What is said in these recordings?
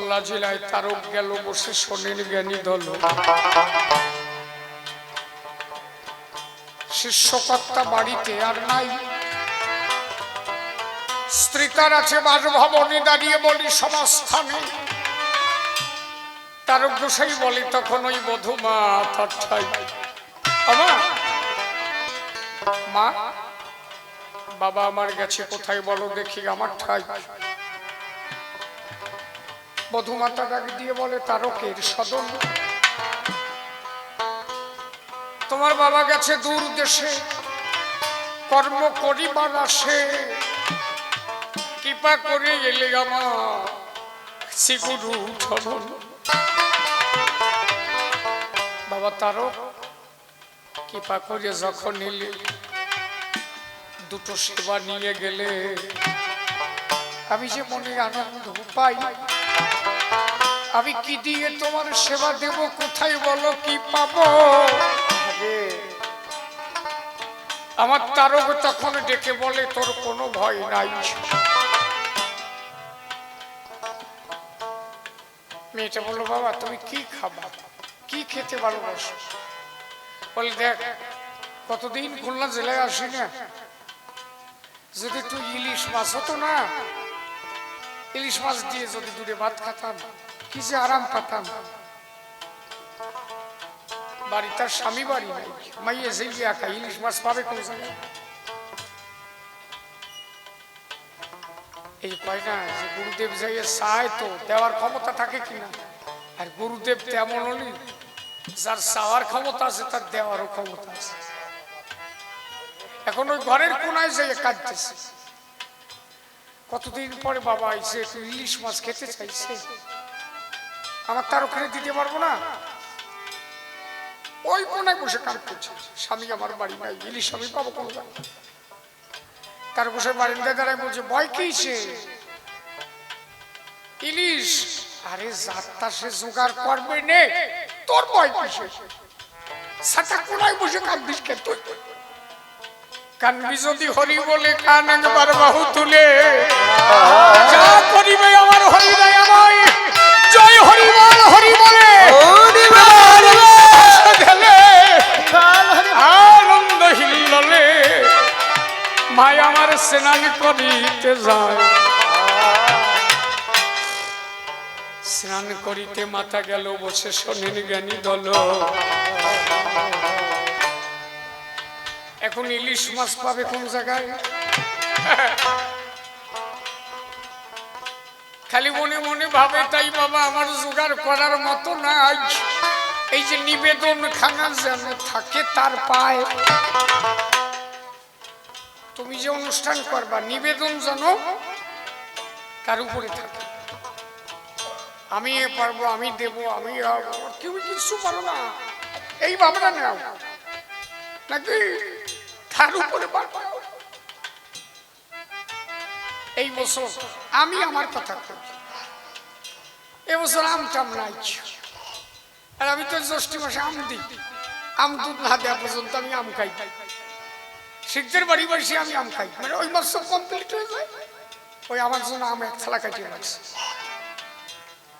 খুলনা জেলায় তারক গেল বসে শোনেন জ্ঞানী দল। শিষ্যকর্তা বাড়িতে আর নাই, স্ত্রী তার আছে বাসভবনে দাঁড়িয়ে বলি সমাস্থানে। তারক গোসাই বলে তখন ওই বধূ মা তার ঠাই। মা বাবা আমার গেছে কোথায় বলো দেখি আমার ঠাই। বধূমাতা ডাক দিয়ে বলে তারকের সদন, তোমার বাবা গেছে দূর দেশে কর্ম করিবার আসে, কৃপা করে এলে আমার শ্রীগুরু চরণ। বাবা তারক কৃপা করে যখন এলে দুটো সেবা নিয়ে গেলে আমি যে মনে আনন্দ পাই, আমি কি দিয়ে তোমার সেবা দেব কোথায় বলো কি পাবো। আমার তারক তখন ডেকে বলে তোর কোনো ভয় নাই। মেয়েটা বললো বাবা তুমি কি খাবা, কি খেতে ভালোবাসো। বলে দেখ কতদিন খুলনা জেলায় আসি না, যদি তুই ইলিশ মাছ হতো না, ইলিশ মাছ দিয়ে যদি দূরে ভাত খাতাম কি যে আরাম পাতাম। বাড়ি তার স্বামী বাড়ি নাই, মাইয়ে জেলি একা, ইলিশ মাছ পাবে কোন জায়গায়। এই কয় না যে গুরুদেব যাইয়ে চায় তো দেওয়ার ক্ষমতা থাকে কিনা, আর গুরুদেব তেমন হলি যার চাওয়ার ক্ষমতা আছে তার দেওয়ারও ক্ষমতা আছে। এখন ওই ঘরের কোনায় যাইয়ে কাঁদতেছে, কতদিন পরে বাবা আইছে, তুই ইলিশ মাছ খেতে চাইছে, আমার তার ওখানে দিতে পারবো না। ওই কোনায় বসে কাঁদতেছে, স্বামী আমার বাড়ি নাই, ইলিশ আমি পাবো কোন। তার বসে বারিন্দায় দাঁড়ায় বলছে ভয় কিসে, ইলিশ আরে যাত্রা সে জোগাড় করবে নে, তোর ভয় কিসে। সাটা কোনায় বসে কাঁদিস কে তুই, কানবি যদি হরি বলে কান একবার বাহু তুলে, যা করিবে আমার হরি দয়া আমায়, জয় হরি বল হরি বলে আনন্দ হিল্লোলে মায় আমার স্নান করিতে যায়। স্নান করিতে মাথা গেল বসে শোনেন জ্ঞানী দল। এখন ইলিশ মাছ পাবে কোন জায়গায়, খালি মনে মনে ভাবে তাই বাবা আমার জোগাড় করার মতো নাই। এই যে নিবেদন খানা যেন থাকে তার পায়, তুমি যে অনুষ্ঠান করবা নিবেদন যেন তার উপরে থাকে। আমি এ পারবো, আমি দেবো, আমি কেউ কিছু পারো না, এই ভাবনা নাও নাকি তার উপরে পারবো। এই বছর আমি আমার কথা করি, এবছর আম টাম নাই, আর আমি তো জ্যৈষ্ঠ মাসে আম দিই, আম দুধ না দেওয়া পর্যন্ত আমি আম খাই। শিখদের বাড়ি বসে আমি আম খাই, মানে ওই মাস কমপ্লিট হয়ে যায়। ওই আমার জন্য আম এক থালা কাটিয়ে রাখছে,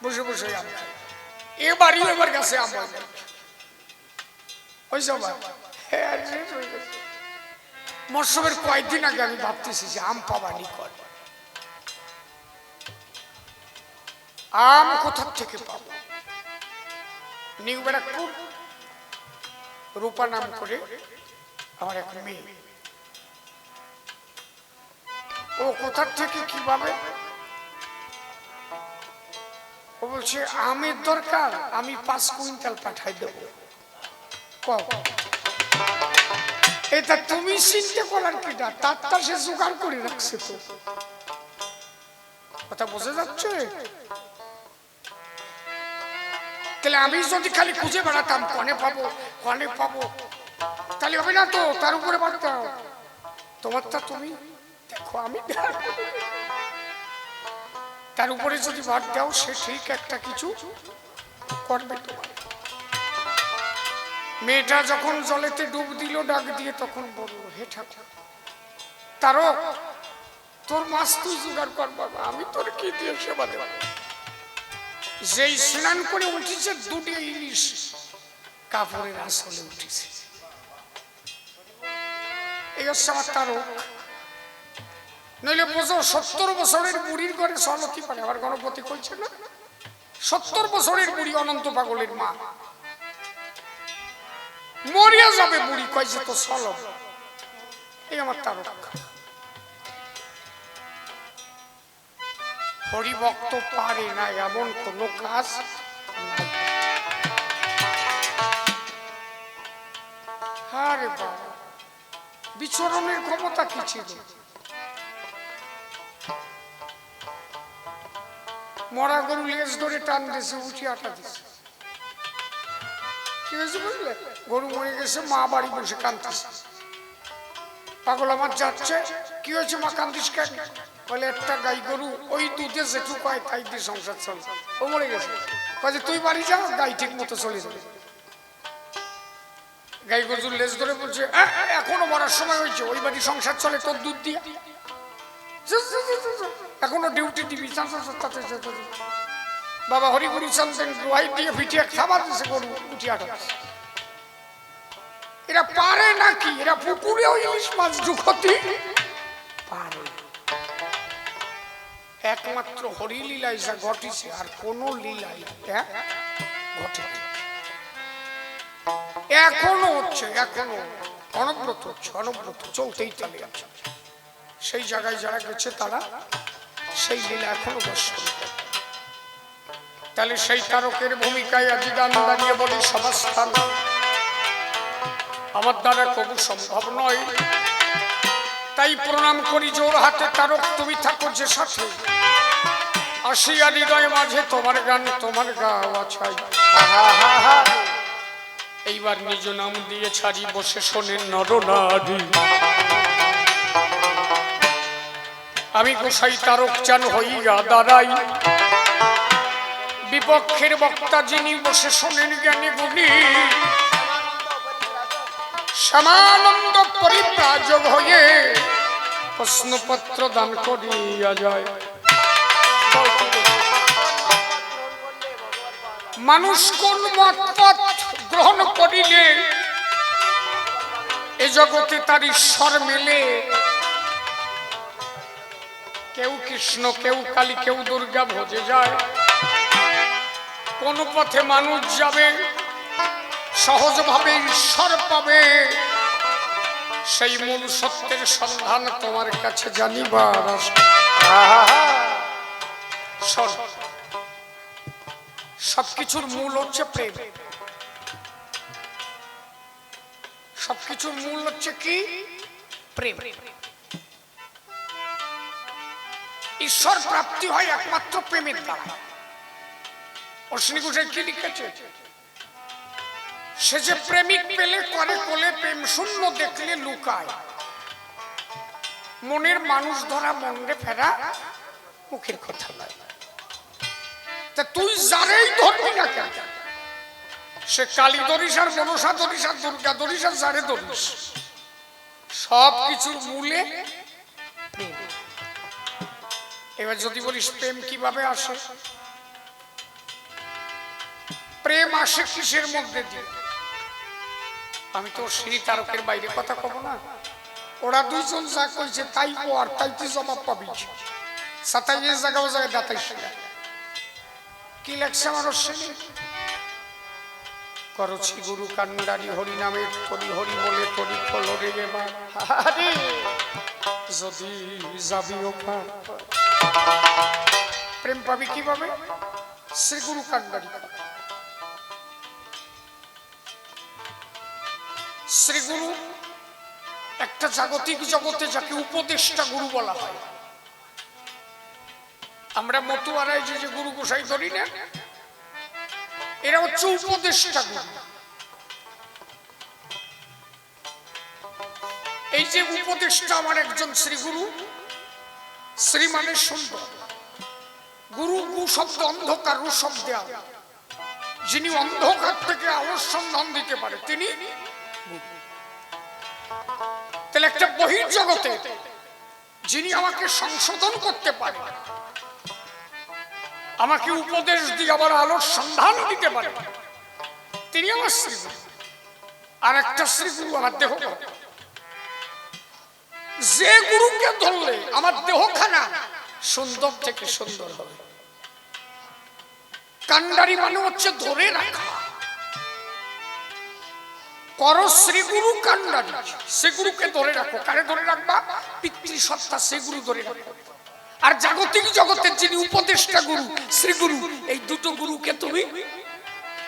বসে বসে আম খাই। এ বাড়িও এবার গেছে আম ওই সব মরসুমের কয়েকদিন আগে আমি ভাবতেছি যে আম পাবানি কর, আম কোথার থেকে পাবো। নিউ ব্যারাকপুর রূপা নাম করে আমার এক মেয়ে, ও কোথার থেকে কিভাবে, ও বলছে আমের দরকার, আমি 5 কুইন্টাল পাঠাই দেবো। এটা তুমি চিন্তা করার কিনা, তার সে জোগাড় করে রাখছে। তো কথা বোঝা যাচ্ছে? তাহলে আমি যদি খালি খুঁজে বেড়াতাম কনে পাবো কনে পাবো, তাহলে হবে না তো, তার উপরে পারতাম। তোমারটা তুমি দেখো, আমি তার উপরে যদি ভাত দাও সে ঠিক একটা কিছু করবে তোমার। মেয়েটা যখন জলেতে ডুব দিল ডাক দিয়ে তখন বলল হে ঠাকুর তারক তোর মাছ তুই জোগাড় কর বাবা, আমি তোর কি দিয়ে সেবা দেব। যেই স্নান করে উঠেছে দুটি ইলিশ কাপড়ের আসলে উঠেছে। এই হচ্ছে আমার তারক। নইলে বোঝো 70 বছরের বুড়ির ঘরে চলতি পারে। আবার গণপতি কইছে না 70 বছরের বুড়ি অনন্ত পাগলের মা মরিয়া যাবে বুড়ি, কইছে তো চলো। এই আমার তারক। হরিভক্ত পারে না এমন কোন কাজ নাই। আরে বাবা, বিচরণের ক্ষমতা কি ছিল? মরা গরু লেজ ধরে টান দিয়েছে, উঠি আটা দিছে। কি হয়েছে বুঝলে? গরু মরে গেছে, মা বাড়ি বসে কাঁদতেছে। পাগল আমার যাচ্ছে, কি হয়েছে মা কান্দিস কেন? বলে একটা গাই গরু ওই দুধে যেটুকু হয় তাই দিয়ে সংসার চলে, ও মরে গেছে। কাজে তুই বাড়ি যা, গাই ঠিক মতো চলে যাবে। গাই গরুর লেজ ধরে বলছে এখনো মরার সময় হয়েছে, ওই বাড়ি সংসার চলে তোর দুধ দিয়ে, এখনো ডিউটি দিবি। বাবা হরিগুরু চন্দ্রেন দোয়াই দিয়ে পিটিয়ে খাবার দিছে, গরু উঠি আটা। এরা পারে নাকি? এরা পুকুরেও ইলিশ মাছ ঢুকতে পারে। একমাত্র হরি লীলায় যা ঘটিছে, আর কোন লীলাই ঘটে এখনো হচ্ছে, এখনো অনবরত হচ্ছে, অনবরত চলতেই চলে যাচ্ছে। সেই জায়গায় যারা গেছে তারা সেই লীলা এখনো দর্শন করে। তাহলে সেই তারকের ভূমিকায় আজি গান দাঁড়িয়ে বলি সমাজস্থান আমার দ্বারা কবু সম্ভব নয়, তাই প্রণাম করি জোর হাতে তারক তুমি থাকো যে সাথে। আসিয়া হৃদয় মাঝে তোমার গান তোমার গাওয়া চাই। এইবার নিজ নাম দিয়ে ছাড়ি বসে শোনেন নরনারী। আমি গোসাই তারক চান হইয়া দাঁড়াই, বিপক্ষের বক্তা যিনি বসে শোনেন জ্ঞানী গুণী। শ্যামানন্দ পরিব্রাজক হয়ে প্রশ্নপত্র দান করিয়া যায়। মানুষ কোন মতপথ গ্রহণ করিলে এ জগতে তার ঈশ্বর মেলে। কেউ কৃষ্ণ, কেউ কালী, কেউ দুর্গা ভজে যায়। কোন পথে মানুষ যাবে সহজভাবে ঈশ্বর পাবে, সেই মূল সত্যের সন্ধান তোমার কাছে জানিবার। সবকিছুর মূল হচ্ছে প্রেম। সবকিছুর মূল হচ্ছে কি? প্রেম। ঈশ্বর প্রাপ্তি হয় একমাত্র প্রেমের দ্বারা। অশ্বিনী ঘোষাল কি লিখেছে? সে যে প্রেমিক পেলে করে কোলে, প্রেম শূন্য দেখলে লুকায়। মনের মানুষ ধরা মনে ফেরা মুখের কথা নয়। তা তুই যারেই ধরবি না কেন, সে কালী ধরিস আর মনসা ধরিস আর দুর্গা ধরিস আর যারে ধরিস, সব কিছুর মূলে প্রেম। এবার যদি বলিস প্রেম কিভাবে আসে? প্রেম আসে কিসের মধ্যে দিয়ে? আমি তো শ্রী তারকের বাইরে কথা কব না। ওরা দুইজন যা কইছে তাই আর তাই তুই জবাব পাবি। সাতাইয়ের জায়গাও যায় দাতাইশ কি লেখছে আমার অশ্বিনী? করছি গুরু কান্ডারি হরি নামের তরি হরি বলে তরি ফল রে এবার যদি যাবি ওখান। প্রেম পাবি কিভাবে? শ্রী গুরু কান্ডারি। শ্রী গুরু একটা জাগতিক জগতে যাকে উপদেষ্টা গুরু বলা হয়। আমরা মতুয়ারাই যে গুরু গোসাই ধরি না, এরা হচ্ছে উপদেষ্টা গুরু। এই যে উপদেষ্টা আমার একজন শ্রী গুরু। শ্রী মানে সুন্দর, গুরু গু শব্দ অন্ধকার, রু শব্দে আলো। যিনি অন্ধকার থেকে আলোর সন্ধান দিতে পারে তিনি। তাহলে একটা বহির জগতে যিনি আমাকে সংশোধন করতে পারে, আমাকে উপদেশ দিয়ে আবার আলোর সন্ধান দিতে পারে, তিনি আমার শ্রীগুরু। আর একটা শ্রীগুরু আমার দেহ। যে গুরুকে ধরলে আমার দেহখানা সুন্দর থেকে সুন্দর হবে। কান্ডারি মানে হচ্ছে ধরে রাখা। করো শ্রীগুরু কান্ডারি, সে গুরুকে ধরে রাখো। কারে ধরে রাখবা? পিতৃসত্তা, সে গুরু ধরে রাখো। আর জাগতিক জগতের যিনি উপদেষ্টা গুরু, শ্রীগুরু, এই দুটো গুরুকে তুমি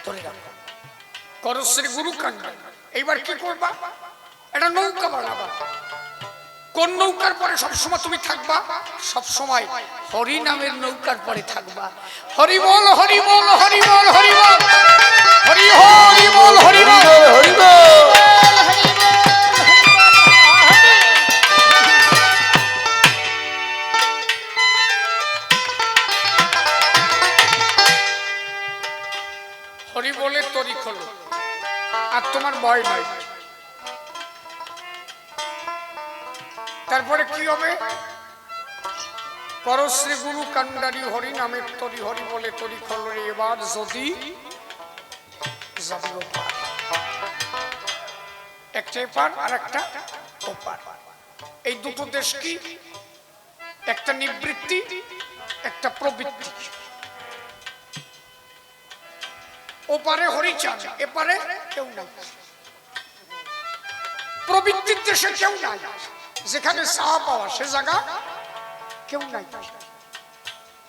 ধরে রাখো। করো শ্রীগুরু কান্ডারি। এইবার কি করবা? এটা নৌকা বানাবা। কোন নৌকার পরে সবসময় তুমি থাকবা? সবসময় হরি নামের নৌকার পরে থাকবা। হরি বল, হরি বল, হরি বল, হরি বল, হরি হরি বল, হরি বল, হরি বল। হরি বলে তরি খোলো, আর তোমার ভয় নাই। তারপরে কি হবে? করো শ্রী গুরু কান্ডারি, হরি নামের তরি, হরি বলে তরি খোলো। এবার যদি একটা এপার আর একটা ওপার, এই দুটো দেশ কি? একটা নিবৃত্তি, একটা প্রবৃত্তি। ওপারে হরিচাঁদ, এপারে কেউ নাই। প্রবৃত্তির দেশে কেউ নাই। যেখানে চাওয়া পাওয়া সে জায়গা কেউ নাই।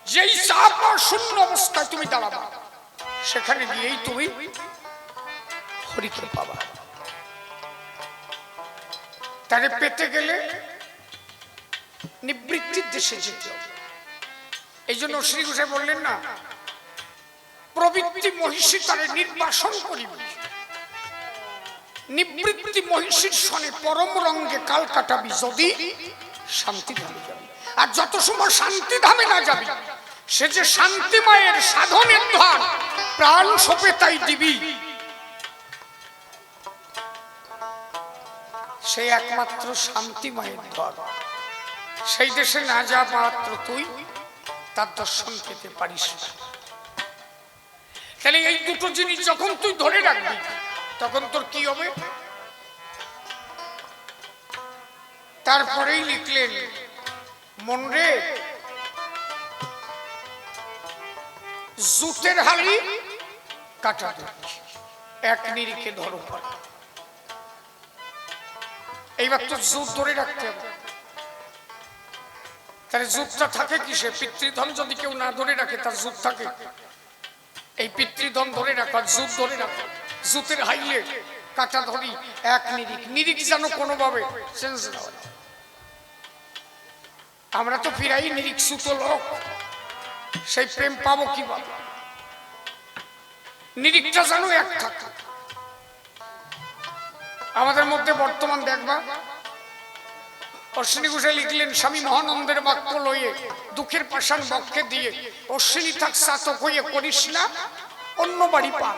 যেই চাওয়া পাওয়া শূন্য অবস্থায় তুমি দাঁড়াবা, সেখানে গিয়েই তুমি হরিকে পাবা। তারে পেতে গেলে নিবৃত্তির দেশে যেতে হবে। এই জন্য শ্রী গোসাই বললেন না, প্রবৃত্তি মহিষী তারে নির্বাসন করিবে, নিবৃত্তি মহিষীর সনে পরম রঙ্গে কাল কাটাবি যদি শান্তি ধামে যাবি। আর যত সময় শান্তি ধামে না যাবি, সে যে শান্তিময়ের সাধনের ধান প্রাণ সোপে তাই দিবি, সে একমাত্র শান্তিময়ের ধর। সেই দেশে না যা মাত্র তুই তার দর্শন পেতে পারিস না। তাহলে এই দুটো জিনিস যখন তুই ধরে রাখবি, তখন তোর কি হবে? তারপরেই লিখলেন, মন রে জুতের হালি কাটা এক নিরিখে ধরো। এইবার তো জুত ধরে রাখতে হবে। তাহলে জুতটা থাকে কিসে? পিতৃধন যদি কেউ না ধরে রাখে, তার জুত থাকে। এই পিতৃধন ধরে রাখা, জুত ধরে রাখা। জুতের হাইলে কাটা ধরি এক নিরিখ। নিরিখ যেন কোনোভাবে চেঞ্জ না হয়। আমরা তো ফিরাই নিরিখ সুতো লোক, সেই প্রেম পাবো কিভাবে? নিরিখটা যেন এক থাকে আমাদের মধ্যে। বর্তমান দেখবা, অশ্বিনী গোসাই লিখলেন, স্বামী মহানন্দের বাক্য লইয়ে দুঃখের পাষাণ বক্ষে দিয়ে অশ্বিনী থাক সাতক হইয়ে করিস না অন্য বাড়ি পা।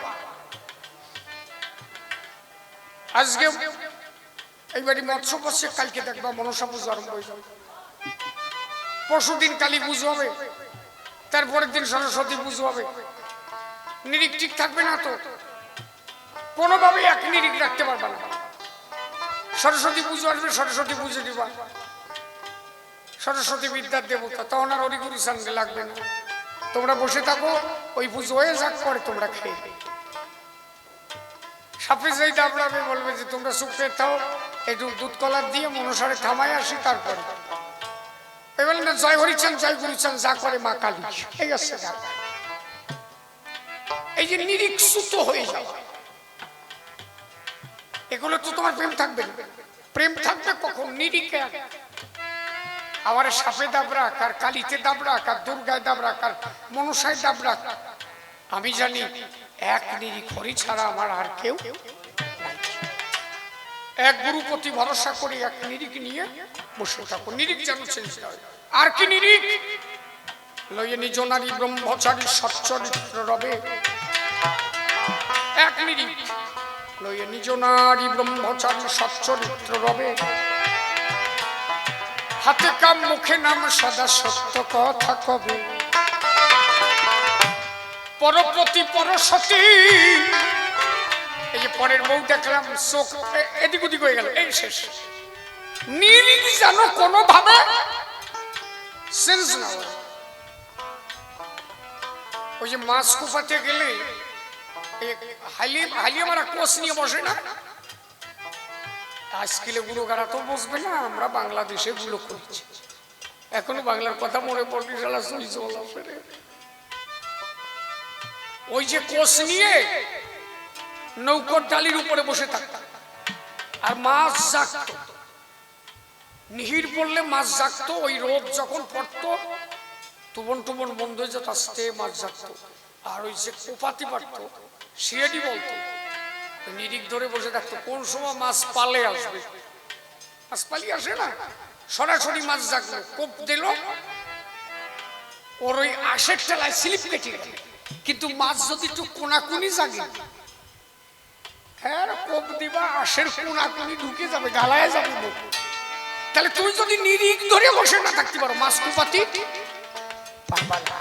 আজকে এই বাড়ি মৎস্য বসে, কালকে দেখবা মনসা পুজো আরম্ভ হয়ে যাবে। পরশুদিন কালী পুজো হবে, তারপরের দিন সরস্বতী পুজো হবে। নিরিখ ঠিক থাকবে না তো, কোনোভাবে এক নিরিখ রাখতে পারবে না। সরস্বতী পুজো আসবে, সরস্বতী পুজো দিবা, সরস্বতী বিদ্যার দেবতা, তখন আর হরিগুরু সামনে লাগবে না। তোমরা বসে থাকো, ওই পুজো হয়ে যাক, পরে তোমরা খেয়ে। সাপে যেই দাবড়াবে বলবে যে তোমরা চুপে থাও, একটু দুধ কলার দিয়ে মনসারে থামায় আসি, তারপরে এবার না জয় হরিচান জয় গুরুচান যা করে মা কালী। এই আছে এই যে নিরিখ সুত হয়ে যাওয়া, এগুলো তো তোমার প্রেম থাকবে না। প্রেম থাকবে কখন? নিরিখে। আবার সাপে দাবরাক, আর কালীতে দাবরাক, আর দুর্গায় দাবরাক, আর মনসায় দাবরাক। আমি জানি এক নিরিখ হরি ছাড়া আমার আর কেউ নাই। এক গুরুপতি ভরসা করে এক নিরিখ নিয়ে বসে থাকো। নিরিখ যেন চেঞ্জ হয়। আর কি নিরিখ? লইয়ে নিজ নারী ব্রহ্মচারী সচ্চরিত্র রবে। এক নিরিখ লইয়ে নিজ নারী ব্রহ্মচারী সচ্চরিত্র রবে। হাতে কাম মুখে নাম সদা সত্য কথা কবে। পরপতি পরসতী। এই যে পরের বউ দেখলাম চোখ এদিক ওদিক হয়ে গেল, এই শেষ। নিরিখ যেন কোনোভাবে সেন্স না হয়। ওই যে মাছ কুপাতে গেলে হালিয়ে মারা কোচ নিয়ে বসে না, আজকালে গুলোগারা তো বসবে না, আমরা বাংলাদেশে গুলো করছি। এখনো বাংলার কথা মনে পড়লি সালা চলা ফেরে। ওই যে কোচ নিয়ে নৌকর ডালির উপরে বসে থাকতাম, আর মাছ জাগতো, নিহির পড়লে মাছ জাগতো। ওই রোদ যখন পড়তো টুবন টুবন বন্ধ হয়ে যেত, আস্তে মাছ জাগতো। আর ওই যে কোপাতি পারতো সিএডি বলতো, নিরিখ ধরে বসে থাকতো কোন সময় মাছ পালে আসবে। মাছ পালিয়ে আসে না, সরাসরি মাছ জাগলো, কোপ দিল, ওর ওই আশের টেলায় স্লিপ কেটে গেল। কিন্তু মাছ যদি একটু কোনাকুনি জাগে, হ্যাঁ কোপ দিবা, আশের কোনাকুনি ঢুকে যাবে, গালায় যাবে। তাহলে তুই যদি নিরিখ ধরে বসে না থাকতে পারো, মাছ কুপাতি পারবা না।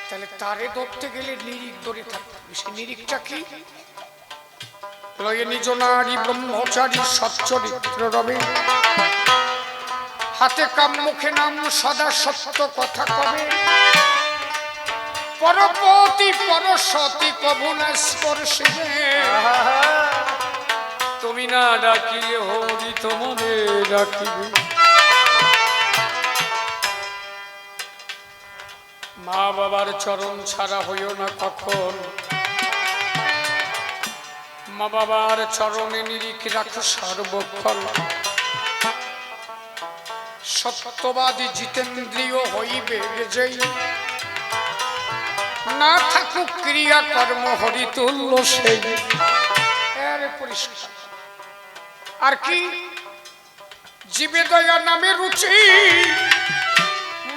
তাহলে তারে ধরতে গেলে নিরিখ ধরে থাকতে হবে। সে নিরিখটা কি? লয়ে নিজ নারী ব্রহ্মচারী সচ্চরিত্র রবে, হাতে কাম মুখে নাম সদা সত্য কথা কবে, পরপতি পরসতি কবু না স্পর্শে, তুমি না ডাকিলে হরি তোমাদের ডাকিবে। মা বাবার চরণ ছাড়া হইও না কখন, মা বাবার চরণে নিরিখ রাখো সর্বক্ষণ। সত্যবাদী জিতেন্দ্রিয় হইবে যেই, না থাকুক ক্রিয়া কর্ম হরিতুল্য সেই। পরিষ্কার। আর কি? জীবে দয়া নামে রুচি,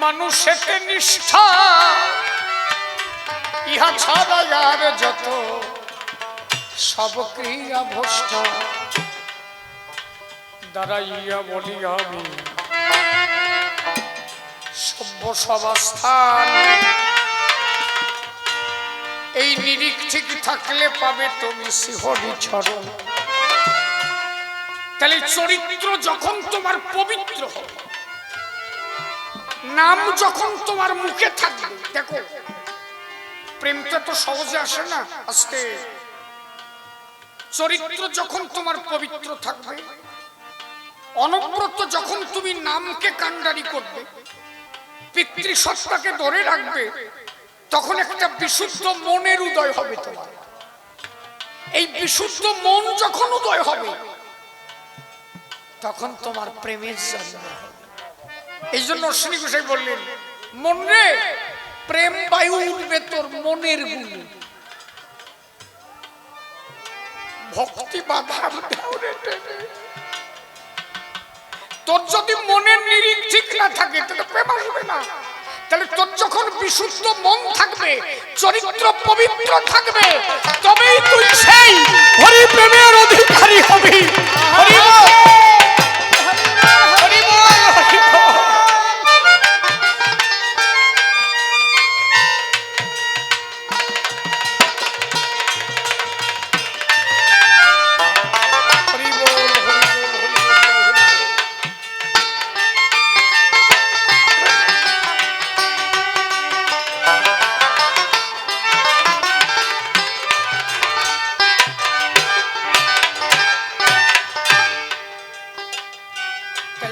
মানুষেতে নিষ্ঠা, ইহা ছাড়া আর যত সব ক্রিয়া ভ্রষ্ট। দাঁড়াইয়া বলি আমি সভ্য সবাস্থান, এই নিরিখ ঠিক থাকলে পাবে তুমি শিহরি চরণ। তাহলে চরিত্র যখন তোমার পবিত্র হবে, নাম যখন তোমার মুখে থাকবে, দেখো প্রেমটা তো সহজে আসে না, আস্তে। চরিত্র যখন তোমার পবিত্র থাকবে, অনবরত যখন তুমি নামকে কান্ডারি করবে, পিতৃসত্তাকে ধরে রাখবে, তখন একটা বিশুদ্ধ মনের উদয় হবে তোমার। এই বিশুদ্ধ মন যখন উদয় হবে, তখন তোমার প্রেমের জন্ম হবে। এই জন্য অশ্বিনী গোসাই বললেন, মন রে প্রেম বায়ু উঠবে তোর মনের গুণে, ভক্তি বাধা তোর যদি মনের নিরিখ ঠিক না থাকে, তাহলে প্রেম আসবে না। তাহলে তোর যখন বিশুদ্ধ মন থাকবে, চরিত্র পবিত্র থাকবে, তবেই তুই সেই হরি প্রেমের অধিকারী হবি। হরি বল, হরি বল, হরি বল।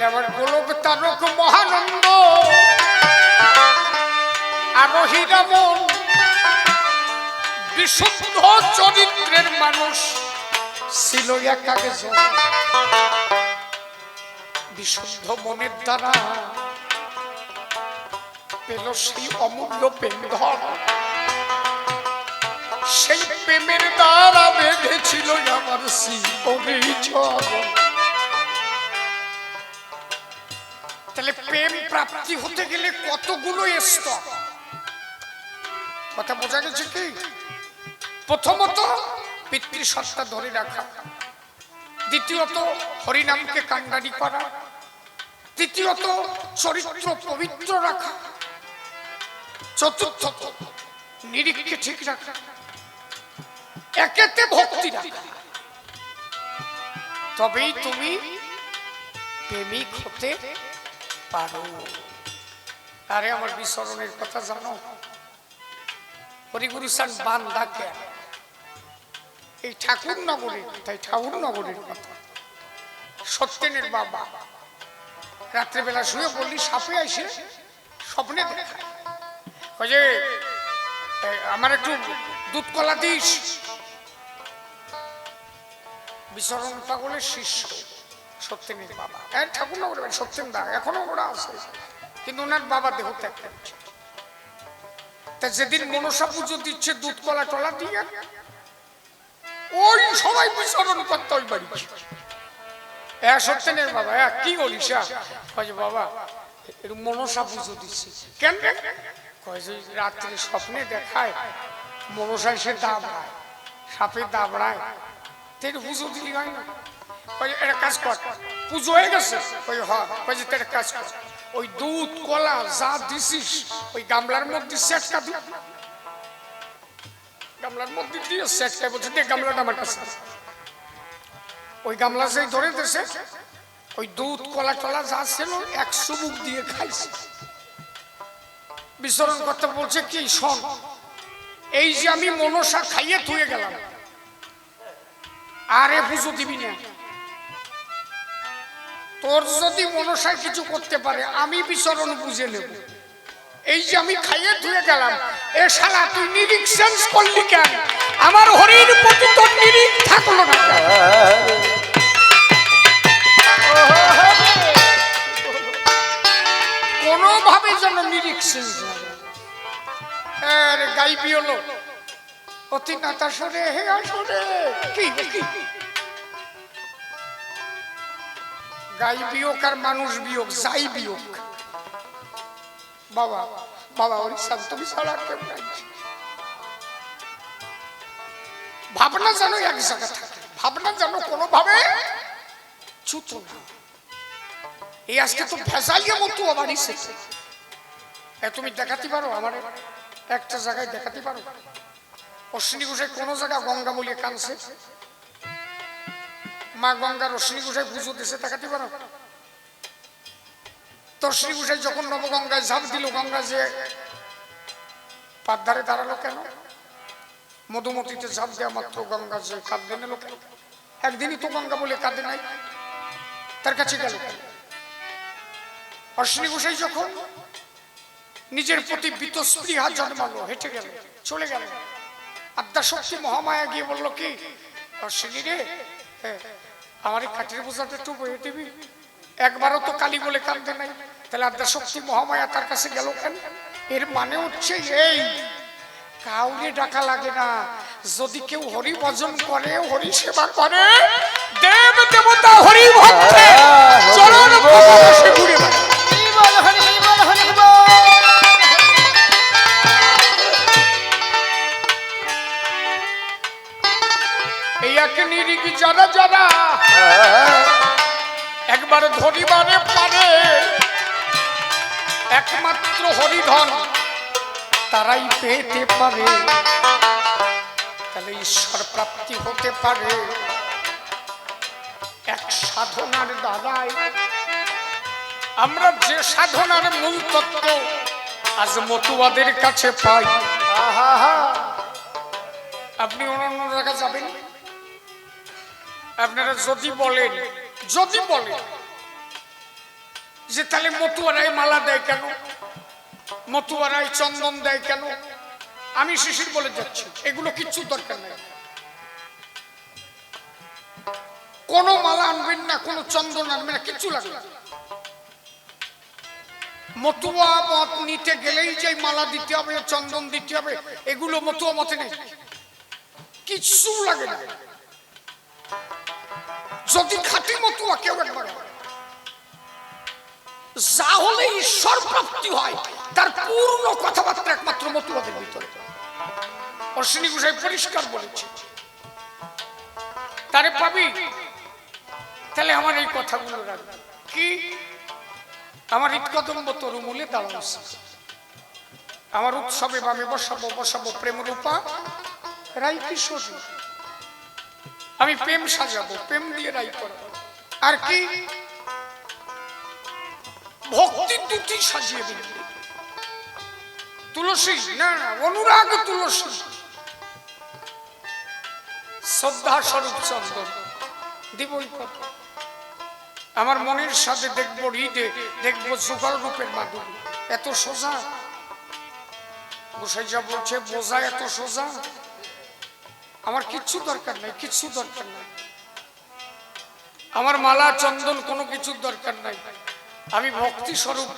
আমার গোলক তারক মহানন্দ আরোহী রামন বিশুদ্ধ চরিত্রের মানুষ ছিল একজন। বিশুদ্ধ মনের দ্বারা পেল সেই অমূল্য প্রেম ধন, সেই প্রেমের দ্বারা বেঁধেছিল আমার শিবরি চরণ। তাহলে প্রেম প্রাপ্তি হতে গেলে কতগুলো স্তর, কথা বোঝা গেছে কি? প্রথমত পিতৃসত্তা ধরে রাখা, দ্বিতীয়ত হরিনামকে কান্ডারি করা, তৃতীয়ত চরিত্র পবিত্র রাখা, চতুর্থত নিরীক্ষে ঠিক রাখা, একেতে ভক্তি রাখা, তবেই তুমি প্রেমিক হতে পারো। আরে আমার বিচরণের কথা জানো? হরিগুরু সান বান্দা এই ঠাকুর নগরী, তাই ঠাকুর নগরীর কথা। সত্যেনের বাবা রাত্রেবেলা শুয়ে বললি সাপে আসে স্বপ্নে দেখায়, যে আমার একটু দুধ কলা দিস। বিচরণ পাগলের শিষ্য সত্যেনের বাবা, ঠাকুর নগর সত্যেন দা এখনো ওরা আছে, কিন্তু ওনার বাবা দেহ ত্যাগ করেছে। তা যেদিন মনসা পুজো দিচ্ছে দুধ কলা টলা দিয়ে ওই সবাই বিচরণ করতে ওই বাড়ি। সত্যেনের বাবা কি বলিস বাবা একটু মনসা পুজো দিচ্ছি। কেন? রাত্রে স্বপ্নে দেখায় মনসা এসে দাবড়ায়, সাপে দাবড়ায়, পুজো দিলি হয় না। একটা কাজ কর, পুজো হয়ে গেছে। ওই হয় কাজ কর, ওই দুধ কলা যা দিছিস ওই গামলার মধ্যে সেটকা দি, গামলার মধ্যে দিয়ে সেটকা বলছে দে গামলাটা আমার কাছে। ওই গামলা যেই ধরে দিয়েছে ওই দুধ কলা টলা যা ছিল 100 মুখ দিয়ে খাইছে। বিচরণ করতে বলছে কি শোন, এই যে আমি মনসা খাইয়ে থুয়ে গেলাম, আরে পুজো দিবি না। তোর যদি মনসায় কিছু করতে পারে আমি বিচরণ বুঝে নেব। এই যে আমি খাইয়ে ধুয়ে গেলাম, এ শালা তুই নিরিখ চেঞ্জ করলি কেন? আমার হরির প্রতি তোর নিরিখ থাকলো না। কোনোভাবে যেন নিরিখ চেঞ্জ না। গাইবি হলো অতি নাতা সরে হে আসরে কি গাই বিয়োগ আর মানুষ বিয়োগ, যাই বিয়োগ। বাবা বাবা ওরিসান তুমি ছাড়া কেউ নাই। ভাবনা যেন এক জায়গা থাকে, ভাবনা যেন কোনোভাবে চ্যুত না। এই আজকে তো ভেজালিয়া মতো আবার এসেছে। তুমি দেখাতে পারো আমার একটা জায়গায় দেখাতে পারো? অশ্বিনী ঘোষায় কোন জায়গা গঙ্গা বলিয়ে কানছে, মা গঙ্গার অশ্বিনী ঘোষায় পুজো দিছে, দেখাতে পারো? তো অশ্বিনী ঘোষায় যখন নবগঙ্গায় ঝাঁপ দিল, গঙ্গা যে পার ধারে দাঁড়ালো কেন? মধুমতিতে ঝাঁপ দেওয়া মাত্র গঙ্গা যে কাঁদবে নিল কেন? একদিনই তো গঙ্গা বলে কাঁদে নাই, তার কাছে গেল কেন? অশ্বিনী ঘোষাই যখন নিজের প্রতি বীতস্পৃহা জন্মালো, হেঁটে গেল, চলে গেল, আদ্যাশক্তি মহামায়া গিয়ে বললো কি অশ্বিনী রে, আমার এই কাঠের বোঝাটা একটু বয়ে দিবি? একবারও তো কালী বলে কাঁদতে নাই, তাহলে আদ্যাশক্তি মহামায়া তার কাছে গেল কেন? এর মানে হচ্ছে এই কাউকে ডাকা লাগে না, যদি কেউ হরি ভজন করে, হরি সেবা করে, দেব দেবতা হরি ভক্তে চরণ পদ্মে ঘুরে বেড়ায়। যারা যারা একবার ধরিবারে পারে একমাত্র হরিধন তারাই পেতে পারে, তাহলে ঈশ্বর প্রাপ্তি হতে পারে এক সাধনার দ্বারাই। আমরা যে সাধনার মূল তত্ত্ব আজ মতুয়াদের কাছে পাই। আপনি অন্য জায়গায় যাবেন, আপনারা যদি বলেন যে তাহলে মতুয়ারাই মালা দেয় কেন, মতুয়ারাই চন্দন দেয় কেন, আমি শিশির বলে যাচ্ছি এগুলো কিচ্ছু দরকার নেই। কোনো মালা আনবেন না, কোনো চন্দন আনবেন না, কিচ্ছু লাগবে না। মতুয়া মত নিতে গেলেই যে মালা দিতে হবে, চন্দন দিতে হবে, এগুলো মতুয়া মতে নেই, কিচ্ছু লাগে না। যদি খাঁটি মতুয়া কেউ একবার যা হলে ঈশ্বর প্রাপ্তি হয়, তার পূর্ণ কথাবার্তা একমাত্র মতুয়াদের ভিতরে। অশ্বিনী ঘোষাই পরিষ্কার বলেছে, তারে পাবি। তাহলে আমার এই কথাগুলো রাখবে কি? আমার হৃদকদম্ব তরুমূলে দাঁড়ানো, আমার উৎসবে বামে বসাবো বসাবো প্রেম রূপা রাই কিশোরী। আমি প্রেম সাজাবো, প্রেম দিয়ে রাই করাবো। আর কি ভক্তি দুটি সাজিয়ে দিল। তুলসী না, অনুরাগ তুলসী, শ্রদ্ধা স্বরূপ চন্দন দিবই কত। আমার মনের সাথে দেখবো হৃদে, দেখবো যুগল রূপের মাধুরী। এত সোজা গোসাই যা বলছে বোঝা এত সোজা। আমার কিচ্ছু দরকার নাই, কিচ্ছু দরকার নাই। আমার মালা চন্দন কোনো কিছুর দরকার নাই। আমি ভক্তি স্বরূপ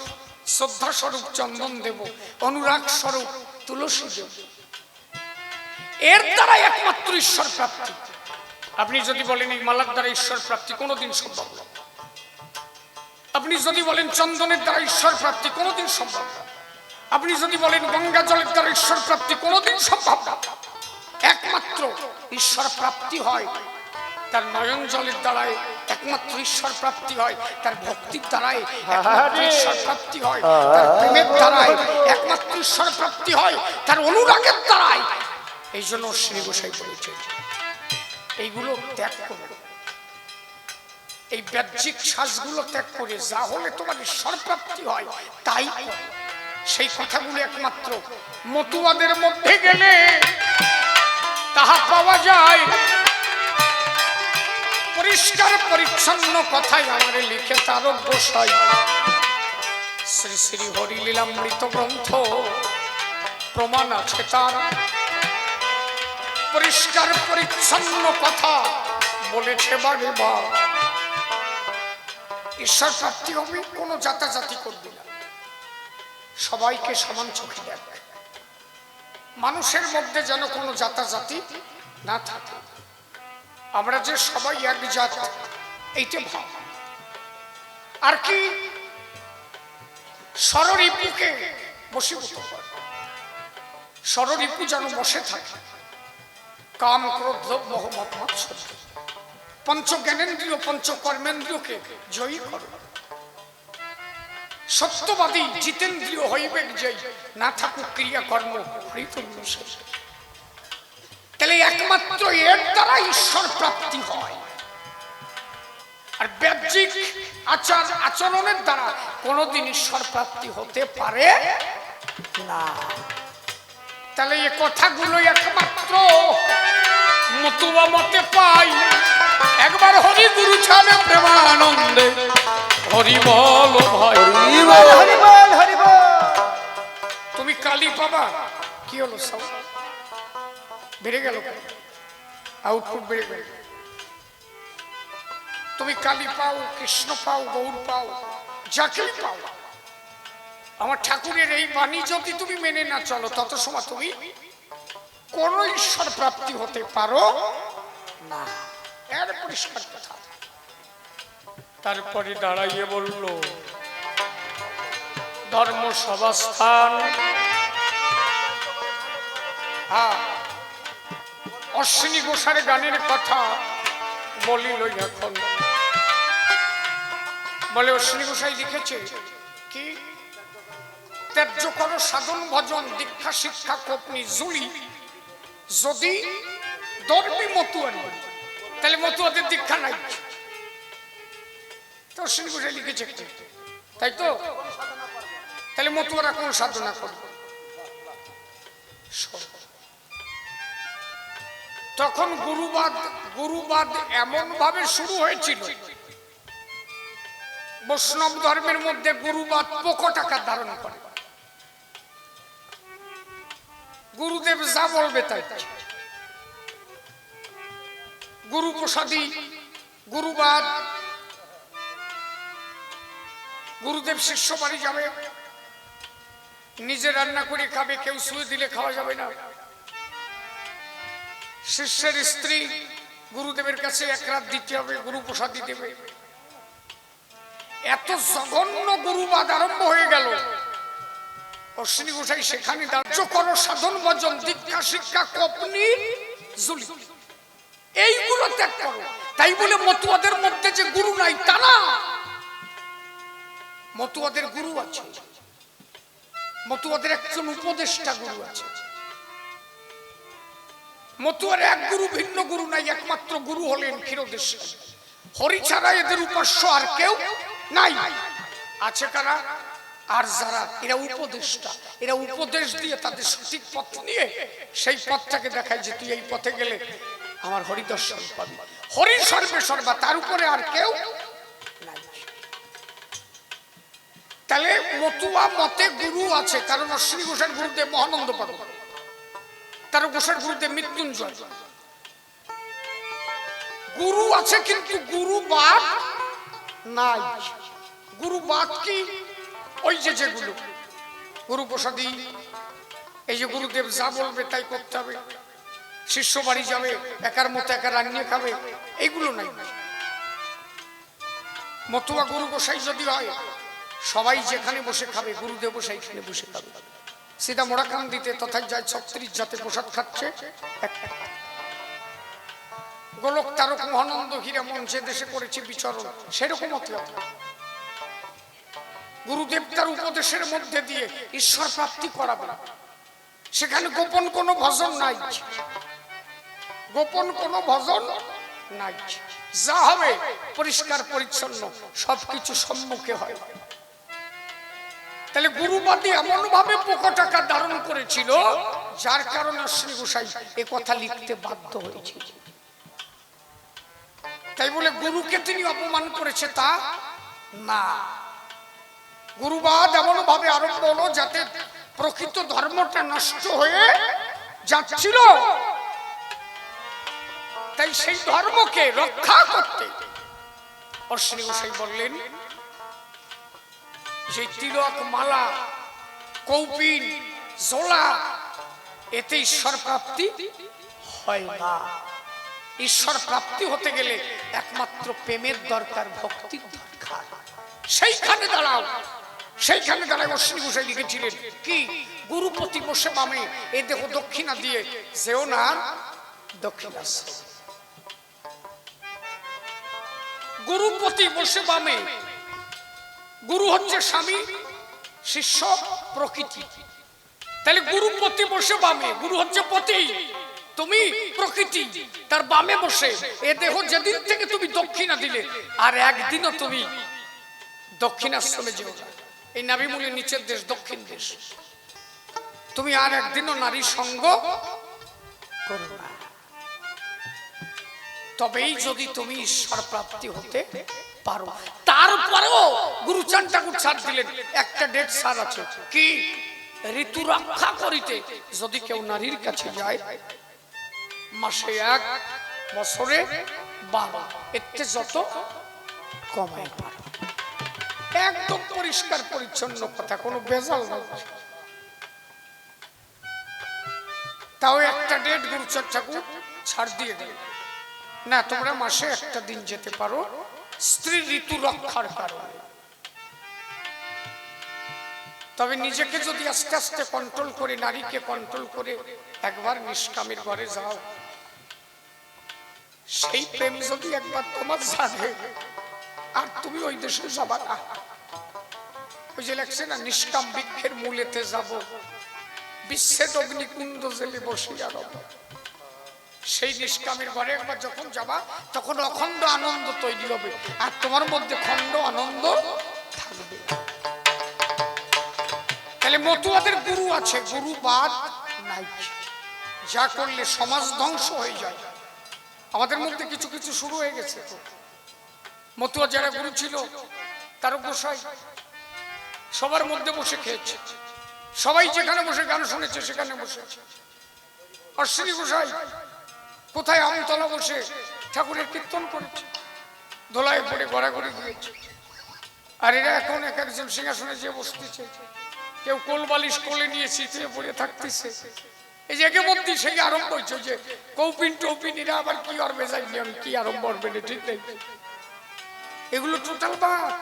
শ্রদ্ধা স্বরূপ চন্দন দেব, অনুরাগ স্বরূপ তুলসী দেব। এর দ্বারা একমাত্র ঈশ্বর প্রাপ্তি। আপনি যদি বলেন এই মালার দ্বারা ঈশ্বর প্রাপ্তি, কোনোদিন সম্ভব না। আপনি যদি বলেন চন্দনের দ্বারা ঈশ্বর প্রাপ্তি, কোনোদিন সম্ভব না। আপনি যদি বলেন গঙ্গা জলের দ্বারা ঈশ্বর প্রাপ্তি, কোনোদিন সম্ভব না। একমাত্র ঈশ্বর প্রাপ্তি হয় তার নয়ন জলের দ্বারাই, একমাত্র ঈশ্বর প্রাপ্তি হয় তার ভক্তির দ্বারাই, একমাত্র ঈশ্বর প্রাপ্তি হয় তার প্রেমের দ্বারাই, একমাত্র ঈশ্বর প্রাপ্তি হয় তার অনুরাগের দ্বারাই। এই জন্য শ্রী গোসাই বলেছে এইগুলো ত্যাগ করো, এই বাহ্যিক সাজগুলো ত্যাগ করে যা হলে তোমার ঈশ্বর প্রাপ্তি হয় তাই। সেই কথাগুলো একমাত্র মতুয়াদের মধ্যে গেলে তাহা পাওয়া যায়। পরিষ্কার পরিচ্ছন্ন কথাই আমারে লিখে তারক গোসাই শ্রী শ্রী হরিলীলামৃত গ্রন্থ প্রমাণ আছে তার। পরিষ্কার পরিচ্ছন্ন কথা বলেছে বারে বার। ঈশ্বর প্রাপ্তি হবে, কোনো জাতাজাতি করবি না, সবাইকে সমান চোখে দেখ। মানুষের মধ্যে যেন কোনো জাতাজাতি না থাকে। আমরা যে সবাই এক জাত এইটা ভাব। আর কি ষড়রিপুকে বশীভূত করে, ষড়রিপু যেন বসে থাকে। কাম ক্রোধ লোভ মোহ মদ মাৎসর্য পঞ্চ জ্ঞানেন্দ্রিয় পঞ্চ কর্মেন্দ্রিয়কে জয়ী করো। সত্যবাদী জিতেন্দ্রিয় হইবে যেই, না থাকুক ক্রিয়া কর্ম হৃতুল্য শেষ। তাহলে একমাত্র এর দ্বারা ঈশ্বর প্রাপ্তি হয়। আর বাহ্যিক আচার আচরণের দ্বারা কোনোদিন ঈশ্বর প্রাপ্তি হতে পারে না। তাহলে এই কথাগুলো একমাত্র মতুয়া মতে পাই। একবার হরি গুরু ছাড়ে প্রেমানন্দে হরি বল ভাই, হরি বল হরি বল। তুমি কালী পাবা, কি হলো সব বেড়ে গেল, আউটপুট বেড়ে গেল। তুমি কালী পাও, কৃষ্ণ পাও, গৌর পাও, যাকেই পাও, আমার ঠাকুরের এই বাণী যদি তুমি মেনে না চলো তত সময় তুমি কোন ঈশ্বর প্রাপ্তি হতে পারো না। এর পরিষ্কার কথা। তারপরে দাঁড়াইয়ে বলল ধর্ম সভাস্থান। হ্যাঁ, অশ্বিনী ঘোষার গানের কথা বলিল এখন। বলে অশ্বিনী ঘোষাই লিখেছে কি, ত্যায্য করো সাধন ভজন দীক্ষা শিক্ষা কোপনি জুড়ি যদি ধর্মী মতুয়া, তাহলে মতুয়াদের দীক্ষা নাই। তো অশ্বিনী ঘোষাই লিখেছে তাই তো, তাহলে মতুয়ারা কোন সাধনা করবে? তখন গুরুবাদ এমন ভাবে শুরু হয়েছিল, বৈষ্ণব ধর্মের মধ্যে গুরুবাদ প্রকট আকার ধারণ করে। গুরুদেব যা বলবে তাই, গুরু প্রসাদী গুরুবাদ। গুরুদেব শিষ্য বাড়ি যাবে, নিজে রান্না করে খাবে, কেউ শুয়ে দিলে খাওয়া যাবে না। শিষ্যের স্ত্রী গুরুদেবের কাছে এক রাত দিতে হবে, গুরু প্রসাদী দেবে। এত জঘন্য গুরুবাদ আরম্ভ হয়ে গেল। অশ্বিনী গোসাই সেখানে ধার্য করো সাধন ভজন দীক্ষা শিক্ষা কোপনি জুলি, এইগুলো ত্যাগ করো। তাই বলে মতুয়াদের মধ্যে যে গুরু নাই তা না, মতুয়াদের গুরু আছে। মতুয়াদের একজন উপদেষ্টা গুরু আছে। মতুয়ার এক গুরু, ভিন্ন গুরু নাই, একমাত্র গুরু হলেন ক্ষীরোদেশ্বর। হরি ছাড়া এদের উপাস্য আর কেউ নাই। আছে কারা? আর যারা এরা উপদেষ্টা, এরা উপদেশ দিয়ে তাদের সঠিক পথ নিয়ে সেই পথটাকে দেখায় যে তুই এই পথে গেলে আমার হরি দর্শন পাবি। হরি সর্বে সর্বা, তার উপরে আর কেউ নাই। তাহলে মতুয়া মতে গুরু আছে, কারণ অশ্বিনী ঘোষের গুরুদেব মহানন্দ পাগল, তার ঘোষের গুরুদেব মৃত্যুঞ্জয়। গুরু আছে কিন্তু গুরুবাদ নাই। গুরুবাদ কি? ওই যে যেগুলো গুরু প্রসাদী, এই যে গুরুদেব যা বলবে তাই করতে হবে, শিষ্য বাড়ি যাবে একার মতো একা রান্নিয়ে খাবে, এইগুলো নাই। মতুয়া গুরু গোসাই যদি হয়, সবাই যেখানে বসে খাবে গুরুদেব সেইখানে বসে খাবে। সিধা মোড়াকান দিতে তথায় যায় 36 জাতে প্রসাদ খাচ্ছে। গোলক তারক মহানন্দ হীরামন যে দেশে করেছে বিচরণ, সেরকম হতে হবে। গুরুদেব তার উপদেশের মধ্যে দিয়ে ঈশ্বর প্রাপ্তি করাবে। সেখানে গোপন কোনো ভজন নাই, গোপন কোনো ভজন নাই। যা হবে পরিষ্কার পরিচ্ছন্ন, সবকিছু সম্মুখে হয়। তাহলে গুরুবাদী এমন ভাবে পোকটাকা ধারণ করেছিল, যার কারণে অশ্বিনী গোসাই এ কথা লিখতে বাধ্য হয়েছিল। তাই বলে গুরুকে তিনি অপমান করেছে তা না। গুরুবাদ এমন ভাবে আরম্ভ হলো যাতে প্রকৃত ধর্মটা নষ্ট হয়ে যাচ্ছিল। তাই সেই ধর্মকে রক্ষা করতে অশ্বিনী গোসাই বললেন যে তিলক, মালা, কৌপিন, জোলা, এতে ঈশ্বর প্রাপ্তি হয় না। ঈশ্বর প্রাপ্তি হতে গেলে একমাত্র প্রেমের দরকার, ভক্তির দরকার। সেইখানে দাঁড়াও, সেইখানে দাঁড়ায় অশ্বিনী গোসাই লিখেছিলেন কি? গুরুপতি বসে বামে, এ দেহ দক্ষিণা দিয়ে যেও না দক্ষিণাশ্রম। গুরুপতি বসে বামে, গুরু হচ্ছে স্বামী, শিষ্য প্রকৃতি। তাহলে গুরুপতি বসে বামে, গুরু হচ্ছে পতি, তুমি প্রকৃতি, তার বামে বসে এ দেহ যেদিন থেকে তুমি দক্ষিণা দিলে আর একদিনও তুমি দক্ষিণাশ্রমে যেও না। এই নাভিমূলের নিচের দেশ দক্ষিণ দেশ, তুমি আর একদিনও নারী সঙ্গ করো না। তবেই যদি তুমি ঈশ্বর প্রাপ্তি হতে পারো। তারপরেও গুরুচাঁদ ঠাকুর ছাড় দিলেন, একটা ডেট ছাড় আছে কি? ঋতু রক্ষা করিতে যদি কেউ নারীর কাছে যায়, মাসে 1, বছরে 12, এতে যত কমায় পারো। একদম পরিষ্কার পরিচ্ছন্ন কথা, কোনো ভেজাল নাই। তাও একটা ডেট গুরুচাঁদ ঠাকুর ছাড় দিয়ে দেয়, না তোমরা মাসে একটা দিন যেতে পারো স্ত্রী ঋতু রক্ষার কারণে। তবে নিজেকে যদি আস্তে আস্তে কন্ট্রোল করে, নারীকে কন্ট্রোল করে একবার নিষ্কামের ঘরে যাও, সেই প্রেম যদি একবার তোমার জাগে আর তুমি ওই দেশে যাবা না। ওই যে লেখছে না, নিষ্কাম বৃক্ষের মূলেতে যাব, বিচ্ছেদ অগ্নিকুণ্ড জেলে বসিয়া রব। সেই নিষ্কামের ঘরে একবার যখন যাবা, তখন অখণ্ড আনন্দ তৈরি হবে, আর তোমার মধ্যে খণ্ড আনন্দ থাকবে। তাহলে মতুয়াদের গুরু আছে, গুরুবাদ নাই। যা করলে সমাজ ধ্বংস হয়ে যায়। আমাদের মধ্যে কিছু কিছু শুরু হয়ে গেছে। মতুয়া যারা গুরু ছিল, তার গোসাই সবার মধ্যে বসে খেয়েছে, সবাই যেখানে বসে গান শুনেছে সেখানে বসে। অশ্বিনী গোসাই কোথায় আমতলা বসে ঠাকুরের কীর্তন করেছে, দোলায় পড়ে গড়াগড়ি দিয়েছে। আর এরা এখন এক একজন সিংহাসনে যে বসতেছে, কেউ কোল বালিশ কোলে নিয়ে শীতে পড়ে থাকতেছে। এই যে একে মধ্যে সেই আরম্ভ হয়েছে যে কৌপিন টৌপিন, এরা আবার কি করবে যাইনি, আমি কি আরম্ভ করবে না, ঠিক নেই। এগুলো টোটাল বাদ।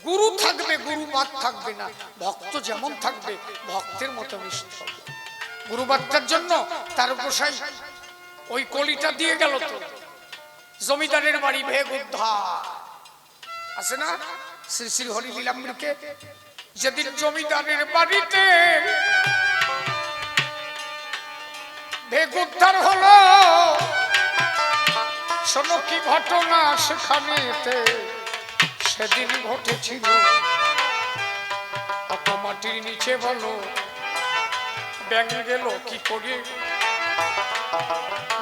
গুরু থাকবে, গুরুবাদ থাকবে না। ভক্ত যেমন থাকবে ভক্তের মতো মিশতে হবে। গুরুবাদটার জন্য তার গোসাই ওই কলিটা দিয়ে গেল তো, জমিদারের বাড়ি ভেগ উদ্ধার আছে না, শ্রী শ্রী হরি লীলামৃতে যেদিন জমিদারের বাড়িতে ভেগ উদ্ধার হলো, শোনো কি ঘটনা সেখানেতে সেদিন ঘটেছিল। অত মাটির নিচে বলো ব্যাঙ গেল কি করে?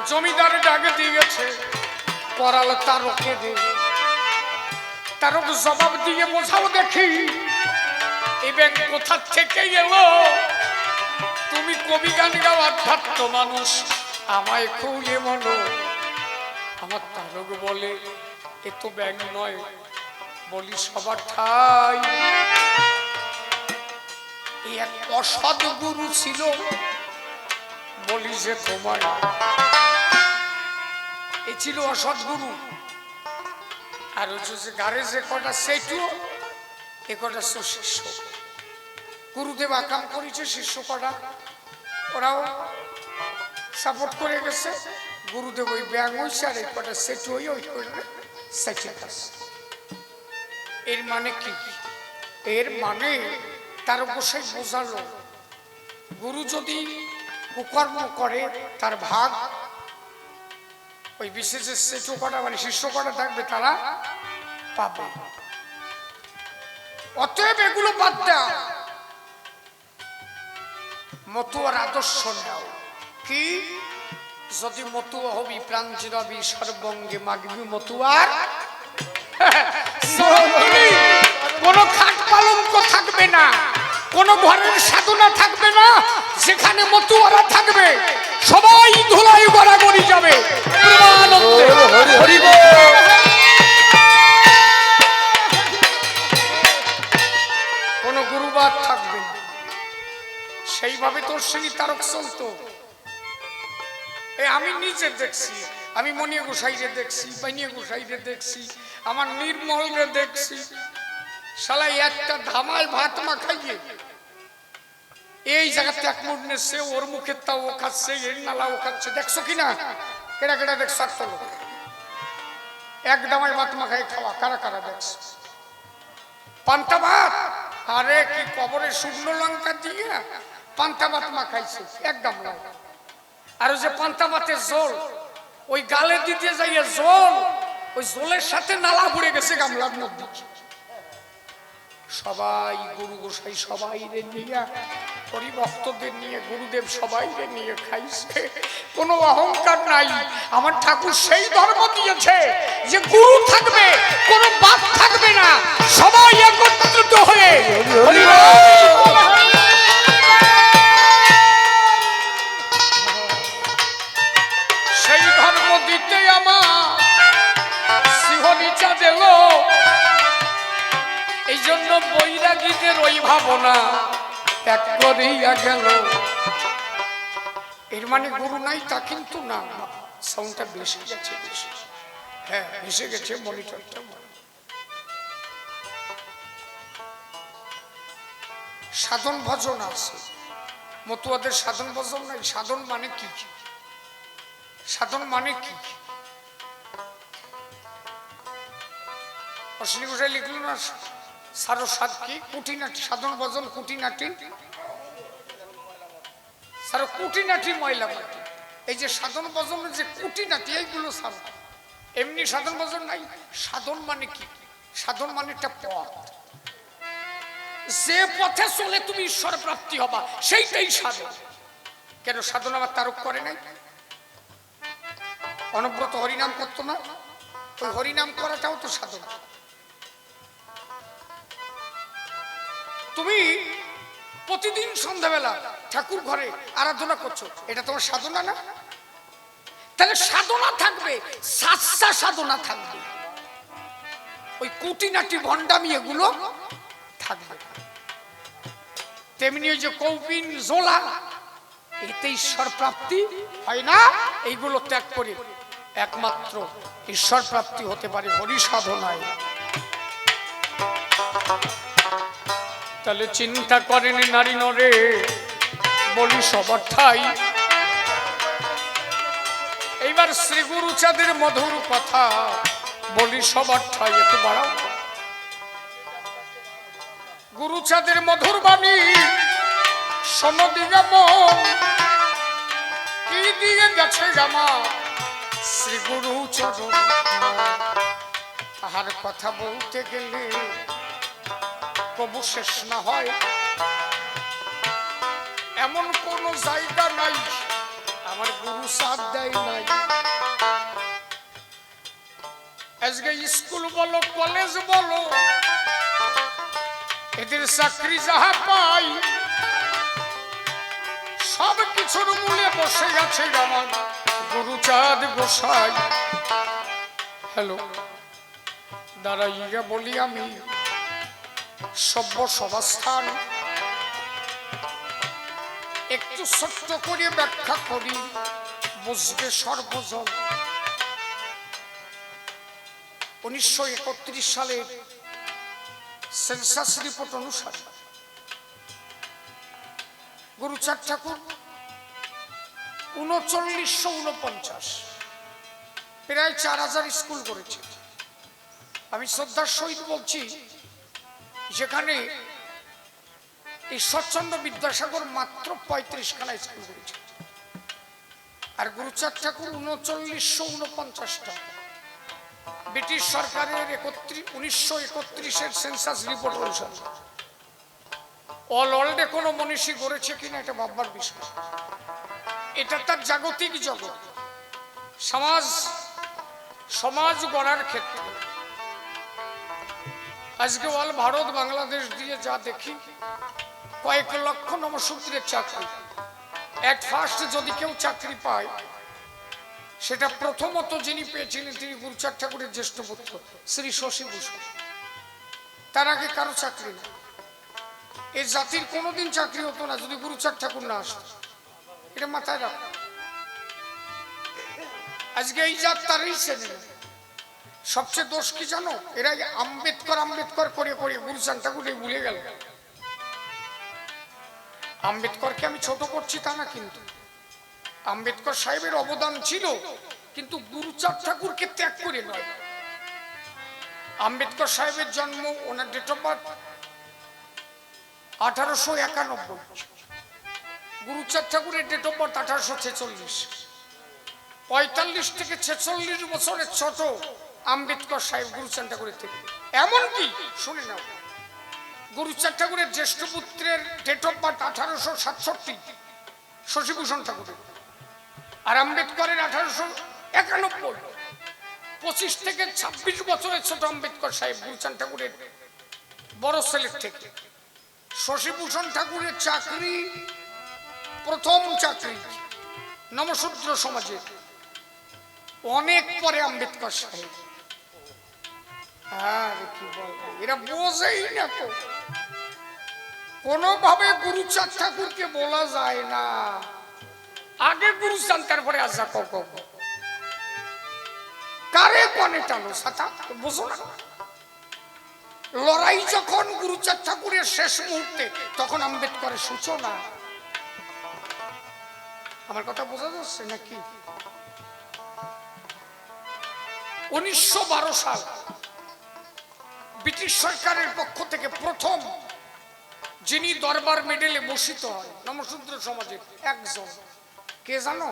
জমিদার ডাক দিয়েছে পরাল তারকে দে, তারক জবাব দিয়ে বোঝাও দেখি এই ব্যাঙ কোথা থেকে এলো? তুমি কবি গান গাওয়া আধ্যাত্ম মানুষ, আমায় খুলে বলো। আমার তারক বলে এ তো ব্যাঙ নয়, বলি সবার ঠাই এই এক অসৎ গুরু ছিল, বলি যে তোমার এ ছিল অসৎ গুরু। আর হচ্ছে গাড়ে যে কটা সেটু এ কটা শিষ্য। গুরুদেব আকাম করেছে, শিষ্য কটা ওরাও সাপোর্ট করে গেছে। গুরুদেব ওই ব্যাং হয়েছে আর এই কটা সেটু হয়ে ওই সেটে গেছে। এর মানে কি? এর মানে তার গোসাই বোঝালো গুরু যদি কুকর্ম করে তার ভাগ ওই বিশেষ সেটু কটা মানে শিষ্য কটা থাকবে তারা পাবে। অতএব এগুলো বাদ দাও, মতুয়ার আদর্শ নাও। কি? যদি মতুয়া হবি প্রাণ জিরাবি সর্বঙ্গে মাগবি মতুয়ার, কোন খাট পালঙ্ক থাকবে না, কোন ঘরের সাধনা থাকবে না, যেখানে মতুয়ারা থাকবে সবাই ধুলাই গড়াগড়ি যাবে। কোন গুরুবাদ থাকবে না। সেইভাবে তোর শ্রেণী তারক চলতো। আমি নিজে দেখছি, আমি মনিয়া গোসাইরে দেখছি, বানিয়া গোসাইরে দেখছি, আমার নির্মলরে দেখছি। শালাই একটা ধামায় ভাত মাখাইয়ে এই জায়গাতে এক মুঠ নেছে, ওর মুখের তা ও খাচ্ছে, এর নালা ও খাচ্ছে। দেখছো কিনা? কেডা কেডা দেখছো? এক দামায় ভাত মাখাই খাওয়া কারা কারা দেখছো? পান্তা ভাত, আরে কি কবরে শুকনো লঙ্কা দিয়ে পান্তা ভাত মাখাইছে একদম লঙ্কা। আর যে পান্তা ভাতের জল ওই গালে দিতে যাইয়ে জল, ওই জলের সাথে নালা ভরে গেছে গামলার মধ্যে। সবাই গুরু গোসাই সবাই রে নিয়ে, হরিভক্তদের নিয়ে, গুরুদেব সবাই রে নিয়ে খাইছে। কোনো অহংকার নাই। আমার ঠাকুর সেই ধর্ম দিয়েছে যে গুরু থাকবে, কোনো বাদ থাকবে না, সবাই একত্রিত হয়ে সেই ধর্ম দিতে আমার শিহরিচা দিল। এই জন্য বৈরাগীদের ওই ভাবনা ত্যাগ করিয়া গেল। এর মানে গুরু নাই তা কিন্তু না, সাউন্ডটা বেশি গেছে, হ্যাঁ বেশি গেছে, মনিটরটা। সাধন ভজন আছে, মতুয়াদের সাধন ভজন নাই। সাধন মানে কি? সাধন মানে কি? অশ্বিনী গোসাই লিখল না সারো সাত কি কুটিনাটি সাধন ভজন, কুটিনাটি সারো কুটিনাটি ময়লা মাটি। এই যে সাধন ভজনের যে কুটিনাটি এইগুলো সারো, এমনি সাধন ভজন নাই। সাধন মানে কি? সাধন মানে একটা পথ, যে পথে চলে তুমি ঈশ্বর প্রাপ্তি হবা, সেইটাই সাধন। কেন? সাধন আমার তারক করে নাই? অনব্রত হরিনাম করতো না? ওই হরিনাম করাটাও তো সাধন। তুমি প্রতিদিন সন্ধ্যাবেলা ঠাকুর ঘরে আরাধনা করছো, এটা তোমার সাধনা না? তাহলে সাধনা থাকবে, সাচ্চা সাধনা থাকবে, ওই কুটিনাটি ভণ্ডামি এগুলো থাকবে। তেমনি ওই যে কৌপিন জোলা, এতে ঈশ্বর প্রাপ্তি হয় না। এইগুলো ত্যাগ করে একমাত্র ঈশ্বর প্রাপ্তি হতে পারে হরি সাধনায়। তাহলে চিন্তা করেন নারী নরে, বলি সবার ঠাই। এইবার শ্রী গুরু চাঁদের মধুর কথা বলি সবার ঠাই। একটু বাড়াও। গুরুচাঁদের মধুর বাণী সনদিগা মন কি দিয়ে গেছে আমার শ্রী গুরু চরণ। তাহার কথা বলতে গেলে কবু শেষ না হয়, এমন কোন জায়গা নাই আমার গুরু সাথ দেয় নাই। আজকে স্কুল বলো কলেজ বলো এদের চাকরি যাহা পাই সব কিছুর মূলে বসে গেছে আমার গুরুচাঁদ গোসাই। হ্যালো, দাঁড়াইয়া বলি আমি সভ্য সভাস্থান একটু ছোট্ট করে ব্যাখ্যা করি, বুঝবে সর্বজন। 1931 সালের সেন্সাস রিপোর্ট অনুসারে গুরুচাঁদ ঠাকুর 3949 প্রায় 4000 স্কুল করেছে। আমি শ্রদ্ধার সহিত বলছি, যেখানে ঈশ্বরচন্দ্র বিদ্যাসাগর মাত্র 35খানা স্কুল করেছে, আর গুরুচাঁদ ঠাকুর 3949টা। ব্রিটিশ সরকারের 1931-এর সেন্সাস রিপোর্ট অনুসারে অল ওয়ার্ল্ডে কোনো মনীষী গড়েছে কিনা এটা ভাববার বিষয়। এটা তার জাগতিক জগৎ, সমাজ গড়ার ক্ষেত্রে। আজকে অল ভারত বাংলাদেশ দিয়ে যা দেখি কয়েক লক্ষ নমশূদ্রের চাকরি। এট ফার্স্ট যদি কেউ চাকরি পায়, সেটা প্রথমত যিনি পেয়েছিলেন তিনি গুরুচাঁদ ঠাকুরের জ্যেষ্ঠ পুত্র শ্রী শশীভূষণ। তার আগে কারো চাকরি না। এই জাতির কোনোদিন চাকরি হতো না যদি গুরুচাঁদ ঠাকুর না আসতো, এটা মাথায় রাখ। আজকে এই জাত তারই চেনে না। সবচেয়ে দোষ কি জানো? এরা আম্বেদকর করে গুরুচাঁদ ঠাকুর ভুলে গেল। আম্বেদকরকে আমি ছোট করছি তা না, কিন্তু আম্বেদকর সাহেবের অবদান ছিল, কিন্তু গুরুচাঁদ ঠাকুরকে ত্যাগ করে নয়। আম্বেদকর সাহেবের জন্ম, ওনার ডেট অফ বার্থ 1891। গুরুচাঁদ ঠাকুরের ডেট অফ বার্থ 1846। 45 থেকে 46 বছরের ছোট আম্বেদকর সাহেব গুরুচাঁদ ঠাকুরের থেকে। এমনকি শুনে নাও, গুরুচাঁদ ঠাকুরের জ্যেষ্ঠ পুত্রের ডেট অফ বার্থ 1867, শশীভূষণ ঠাকুরের, আর আম্বেদকরের 1891। 25 থেকে 26 বছরের ছোট আম্বেদকর সাহেব গুরুচাঁদ ঠাকুরের বড় ছেলের থেকে। শশীভূষণ ঠাকুরের চাকরি, প্রথম চাকরি নমশূদ্র সমাজে, অনেক পরে আম্বেদকর সাহেব। আর কি বলবো, এরা বোঝেই না তো। কোনোভাবে গুরুচাঁদ ঠাকুরকে বলা যায় না আগে গুরুচাঁদ, তারপরে আজা কারে কনে টানো সাথা, বুঝো না? লড়াই যখন গুরুচাঁদ ঠাকুরের শেষ মুহূর্তে, তখন আম্বেদকরের সূচনা। আমার কথা বোঝা যাচ্ছে নাকি? 1912 সাল ব্রিটিশ সরকারের পক্ষ থেকে প্রথম যিনি দরবার মেডেলে ভূষিত হয় নমশূদ্র সমাজের একজন, কে জানো?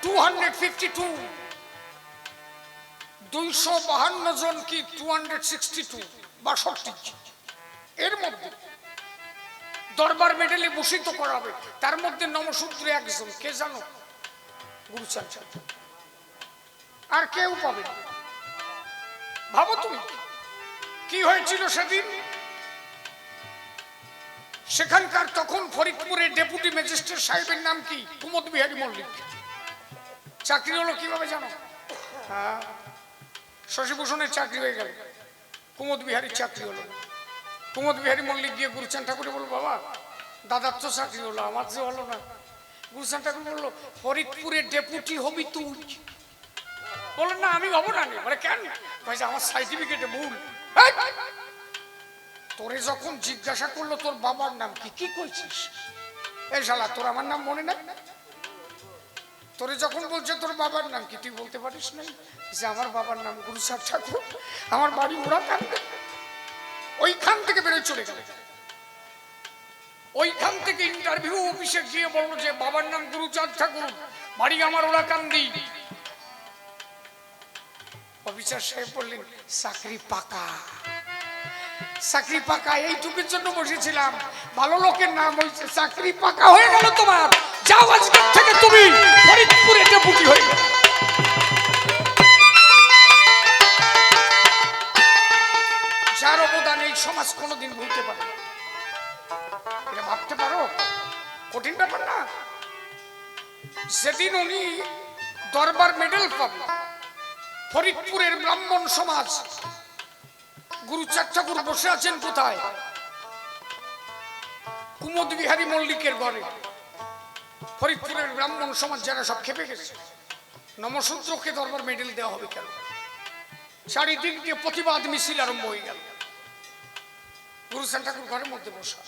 252 252 জন কি 262 62 এর মধ্যে দরবার মেডেলে ভূষিত করা হবে। তার মধ্যে নমশূদ্র একজন, কে জানো? গুরুচাঁদ ঠাকুর। আর কেউ পাবে না। ভাবো তুমি কি হয়েছিল সেদিন। সেখানকার তখন ফরিদপুরের ডেপুটি ম্যাজিস্ট্রেট সাহেবের নাম কি? কুমুদ বিহারী মল্লিক। চাকরি হলো কিভাবে জানো? হ্যাঁ, শশীভূষণের চাকরি হয়ে গেল, কুমুদ বিহারীর চাকরি হলো। কুমুদ বিহারী মল্লিক গিয়ে গুরুচাঁদ ঠাকুরে বলল, বাবা দাদার তো চাকরি হলো, আমার যে হলো না। গুরুচাঁদ ঠাকুর বললো, ফরিদপুরের ডেপুটি হবি তুই। বললেন না আমি হবো না। বলে কেন? আমার সার্টিফিকেটে ভুল। তোরে যখন জিজ্ঞাসা করলো তোর বাবার নাম কি, কি কইছিস? এই শালা, তোর আমার নাম মনে নাই? তোরে যখন বলছে তোর বাবার নাম কি, তুই বলতে পারিস নাই যে আমার বাবার নাম গুরুচাঁদ ঠাকুর, আমার বাড়ি ওরা থাকবে। ওই ওইখান থেকে বেরোয় চলে গেল। ওইখান থেকে ইন্টারভিউ অফিসে গিয়ে বললো যে বাবার নাম গুরুচাঁদ ঠাকুর, বাড়ি আমার ওলাকান্দি। অফিসার সাহেব বললেন চাকরি পাকা। চাকরি পাকা, এইটুকুর জন্য বসেছিলাম, ভালো লোকের নাম হয়েছে, চাকরি পাকা হয়ে গেল তোমার, যাও আজকের থেকে তুমি ফরিদপুরে ডেপুটি হয়ে গেল। যার অবদান এই সমাজ কোনোদিন ভুলতে পারে, এটা ভাবতে পারো? কঠিন ব্যাপার না? সেদিন উনি দরবার মেডেল পাবে, ফরিদপুরের ব্রাহ্মণ সমাজ, গুরুচাঁদ ঠাকুর বসে আছেন কোথায়? কুমুদ বিহারী মল্লিকের ঘরে। ফরিদপুরের ব্রাহ্মণ সমাজ যারা সব খেপে গেছে, নমশূদ্রকে দরবার মেডেল দেওয়া হবে কেন? চারিদিক দিয়ে প্রতিবাদ মিছিল আরম্ভ হয়ে গেল। গুরুচাঁদ ঠাকুর ঘরের মধ্যে বসা,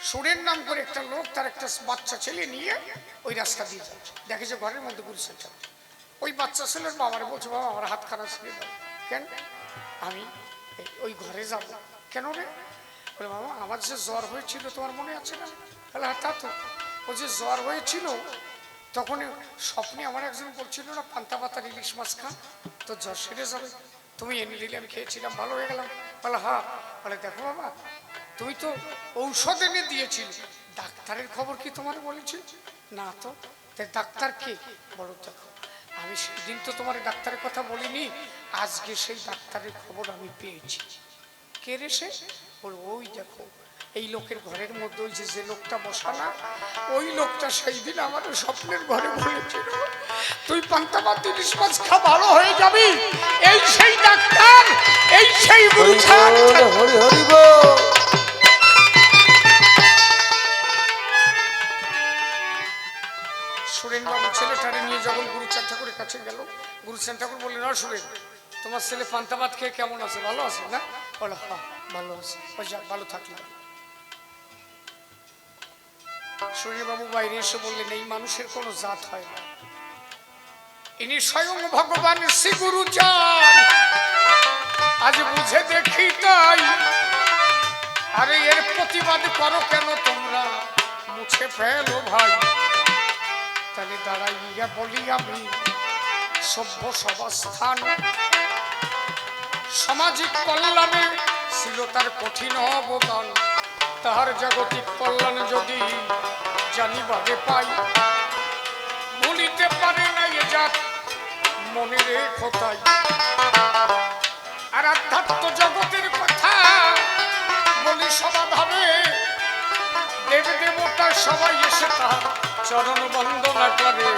সুরের নাম করে একটা লোক তার একটা বাচ্চা ছেলে নিয়ে ওই রাস্তা দিয়ে যাচ্ছে, দেখে যে ঘরের মধ্যে গুরুচাঁদ ঠাকুর। ওই বাচ্চা ছেলের বাবার বলছে, বাবা আমার হাত খারাপ ছেড়ে দাও। কেন? আমি ওই ঘরে যাব। কেন রে? বলে বাবা আমার যে জ্বর হয়েছিল তোমার মনে আছে না? তাহলে তা তো, ও যে জ্বর হয়েছিল তখন স্বপ্নে আমার একজন বলছিল না পান্তা পাতা ইলিশ মাছ খা, তো জ্বর সেরে যাবে, তুমি এনে দিলে আমি খেয়েছিলাম, ভালো হয়ে গেলাম। বলে হ্যাঁ। বলে দেখো বাবা তুমি তো ঔষধ এনে দিয়েছিলে, ডাক্তারের খবর কি তোমার বলেছি? না তো। ডাক্তার কে? বলো দেখো আমি সেদিন তো তোমার ডাক্তারের কথা বলিনি, আজকে সেই ডাক্তারের খবর আমি পেয়েছি। কে রে সে? বল ওই দেখো এই লোকের ঘরের মধ্যে ওই যে লোকটা বসা না, ওই লোকটা সেই দিন আমাদের স্বপ্নের ঘরে বলেছিল তুই পান্তা ভাত ইলিশ মাছ খা ভালো হয়ে যাবি। এই সেই ডাক্তার, এই সেই গুরুচাঁদ। সুরেন বাবু ছেলেটারে নিয়ে যখন গুরুচাঁদ ঠাকুরের কাছে গেল, গুরুচাঁদ ঠাকুর বললেন না সুরেন তোমার ছেলে পান্তা ভাত খেয়ে কেমন আছে, ভালো আছে না? বলো হ্যাঁ ভালো আছে। ভালো থাকলে। সুরেন বাবু বাইরে এসে বললেন এই মানুষের কোনো জাত হয় না, ইনি স্বয়ং ভগবান শ্রী গুরুচাঁদ, আজ বুঝে দেখি তাই। আরে এর প্রতিবাদ করো কেন তোমরা, মুছে ফেলো ভাই। তাহলে দাঁড়াইয়া বলি আমি সভ্য সবাস্থান, সামাজিক কল্যাণে ছিল তার কঠিন অবদান। তাহার জাগতিক কল্যাণ যদি জানিবারে পাই, ভুলিতে পারে না এ জাত মনে রেখো তাই। আর আধ্যাত্ম জগতের কথা বলি সবাভাবে, দেব দেবতা সবাই এসে তার চরণ বন্দনা করে।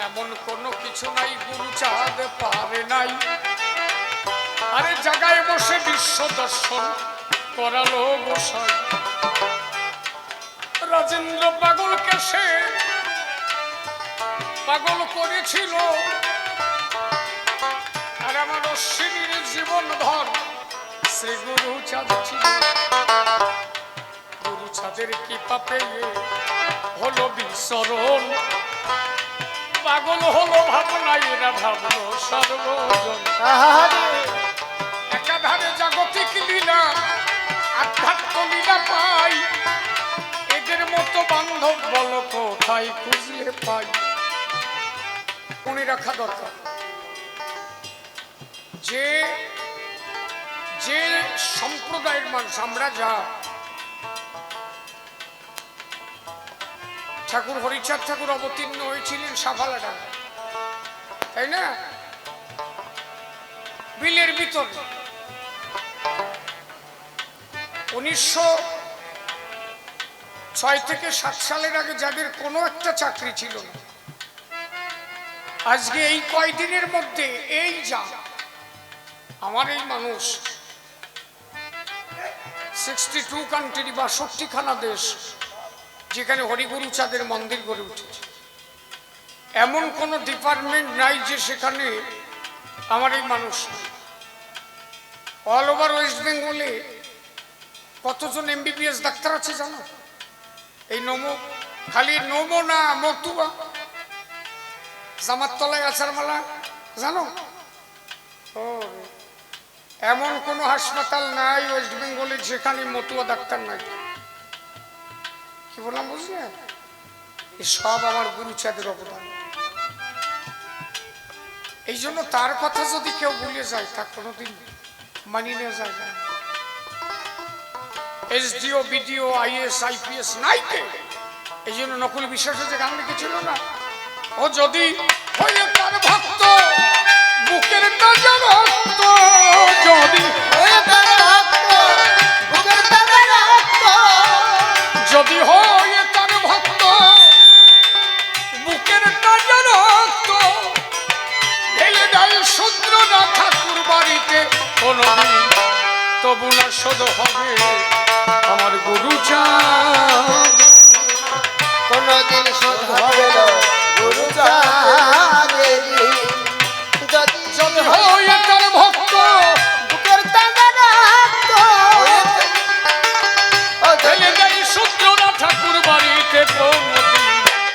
এমন কোনো কিছু নাই গুরুচাঁদ পারে নাই, আরে জায়গায় বসে বিশ্ব দর্শন করালো গোসাই। রাজেন্দ্র পাগলকে সে পাগল করেছিল, আর আমার অশ্বিনীর জীবন ধর সে গুরুচাঁদ ছিল। গুরুচাঁদের কৃপা পেয়ে হলো বিচরণ, পাগল হলো ভাবনা এরা ভাবলো সর্বজন। একাধারে জাগতিক লীলা আধ্যাত্ম লীলা পাই, এদের মতো বান্ধব বল কোথায় খুঁজলে পাই। মনে রাখা দরকার যে যে সম্প্রদায়ের মানুষ আমরা, যা ঠাকুর হরিচাঁদ ঠাকুর অবতীর্ণ হয়েছিলেন সাফালাডাঙ্গায়, তাই না? বিলের ভিতর 1906 থেকে 7 সালের আগে যাদের কোনো একটা চাকরি ছিল না, আজকে এই কয়দিনের মধ্যে এই যা আমার এই মানুষ 62 কান্ট্রি বা 60খানা দেশ যেখানে হরিগুরুচাঁদের মন্দির গড়ে উঠেছে, এমন কোন ডিপার্টমেন্ট নাই যে সেখানে আমার এই মানুষ। অল ওভার ওয়েস্ট বেঙ্গলে কতজন MBBS ডাক্তার আছে জানো? এই নমো, খালি নমো না মতুয়া, জামাততলায় আছাড়মালা জানো? ও এমন কোন হাসপাতাল নাই ওয়েস্ট বেঙ্গলে যেখানে মতুয়া ডাক্তার নাই। কি বললাম বুঝলেন? সব আমার গুরুচাঁদের অবদান। এই জন্য তার কথা যদি কেউ ভুলে যায় তা কোনোদিন মানি নেওয়া যায় না। এসডিও, বিডিও, আইএস, আইপিএস নাই কে। এই জন্য নকুল বিশ্বাস যে গান লিখেছিল না, ও যদি হয়ে তার ভক্ত বুকের তাজা রক্ত, যদি হয়ে তার ভক্ত বুকের তাজা রক্ত, যদি হয়ে তার ভক্ত বুকের তাজা রক্ত, ঢেলে দেয় শূদ্র না ঠাকুর বাড়িতে কোনদিন, তবু না শোধ হবে আমার গুরুচাঁদ, কোনদিন শোধ হবে না গুরুচাঁদের। যদি হয়ে তার ভক্ত বুকের তাজা রক্ত, ঢেলে দেয় শূদ্র না ঠাকুর বাড়িতে কোনদিন,